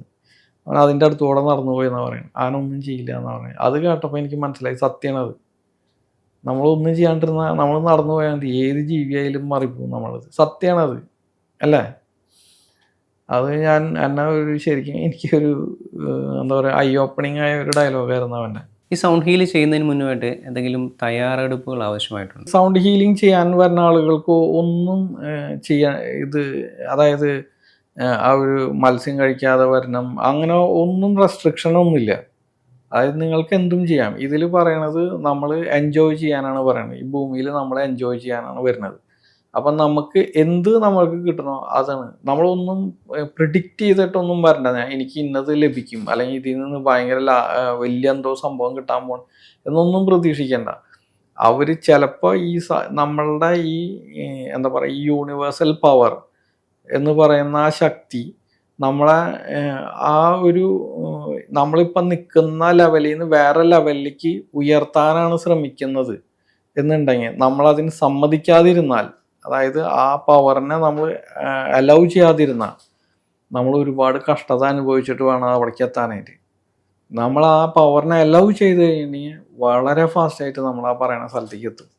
അവൻ അതിൻ്റെ അടുത്തോടെ നടന്നു പോയെന്നാണ് പറയുന്നത്. ആന ഒന്നും ചെയ്യില്ല എന്നാണ് പറയുന്നത്. അത് കേട്ടപ്പോൾ എനിക്ക് മനസ്സിലായി സത്യമാണത്. നമ്മളൊന്നും ചെയ്യാണ്ടിരുന്നാൽ നമ്മൾ നടന്നു പോയാൽ മതി, ഏത് ജീവിയായാലും മാറിപ്പോകും നമ്മളത്. സത്യമാണത് അല്ലേ? അത് എന്നെ ഒരു ശരിക്കും എനിക്കൊരു എന്താ പറയുക, ഐ ഓപ്പണിംഗ് ആയ ഒരു ഡയലോഗായിരുന്നു അവൻ്റെ. ഈ സൗണ്ട് ഹീൽ ചെയ്യുന്നതിന് മുന്നുമായിട്ട് എന്തെങ്കിലും തയ്യാറെടുപ്പുകൾ ആവശ്യമായിട്ടുണ്ട്? സൗണ്ട് ഹീലിംഗ് ചെയ്യാൻ വരുന്ന ആളുകൾക്ക് ഒന്നും അതായത് ആ ഒരു മത്സ്യം കഴിക്കാതെ വരണം, അങ്ങനെ ഒന്നും റെസ്ട്രിക്ഷനൊന്നുമില്ല. അതായത് നിങ്ങൾക്ക് എന്തും ചെയ്യാം. ഇതിൽ പറയണത് നമ്മൾ എൻജോയ് ചെയ്യാനാണ് പറയുന്നത്. ഈ ഭൂമിയിൽ നമ്മൾ എൻജോയ് ചെയ്യാനാണ് വരുന്നത്. അപ്പം നമുക്ക് നമ്മൾക്ക് കിട്ടണോ അതാണ്. നമ്മളൊന്നും പ്രിഡിക്റ്റ് ചെയ്തിട്ടൊന്നും വരണ്ട, എനിക്ക് ഇന്നത് ലഭിക്കും അല്ലെങ്കിൽ ഇതിൽ നിന്ന് ഭയങ്കര വലിയ എന്തോ സംഭവം കിട്ടാൻ പോകണം എന്നൊന്നും പ്രതീക്ഷിക്കേണ്ട. അവർ ചിലപ്പോൾ നമ്മളുടെ ഈ എന്താ പറയുക, ഈ യൂണിവേഴ്സൽ പവർ എന്ന് പറയുന്ന ആ ശക്തി നമ്മളെ ആ ഒരു നമ്മളിപ്പം നിൽക്കുന്ന ലെവലിൽ നിന്ന് വേറെ ലെവലിലേക്ക് ഉയർത്താനാണ് ശ്രമിക്കുന്നത് എന്നുണ്ടെങ്കിൽ നമ്മളതിന് സമ്മതിക്കാതിരുന്നാൽ, അതായത് ആ പവറിനെ നമ്മൾ അലൗ ചെയ്യാതിരുന്നാൽ, നമ്മൾ ഒരുപാട് കഷ്ടത അനുഭവിച്ചിട്ട് വേണം അവിടേക്ക് എത്താനായിട്ട്. നമ്മൾ ആ പവറിനെ അലൗ ചെയ്ത് കഴിഞ്ഞാൽ വളരെ ഫാസ്റ്റായിട്ട് നമ്മൾ ആ പറയുന്ന സ്ഥലത്തേക്ക് എത്തും.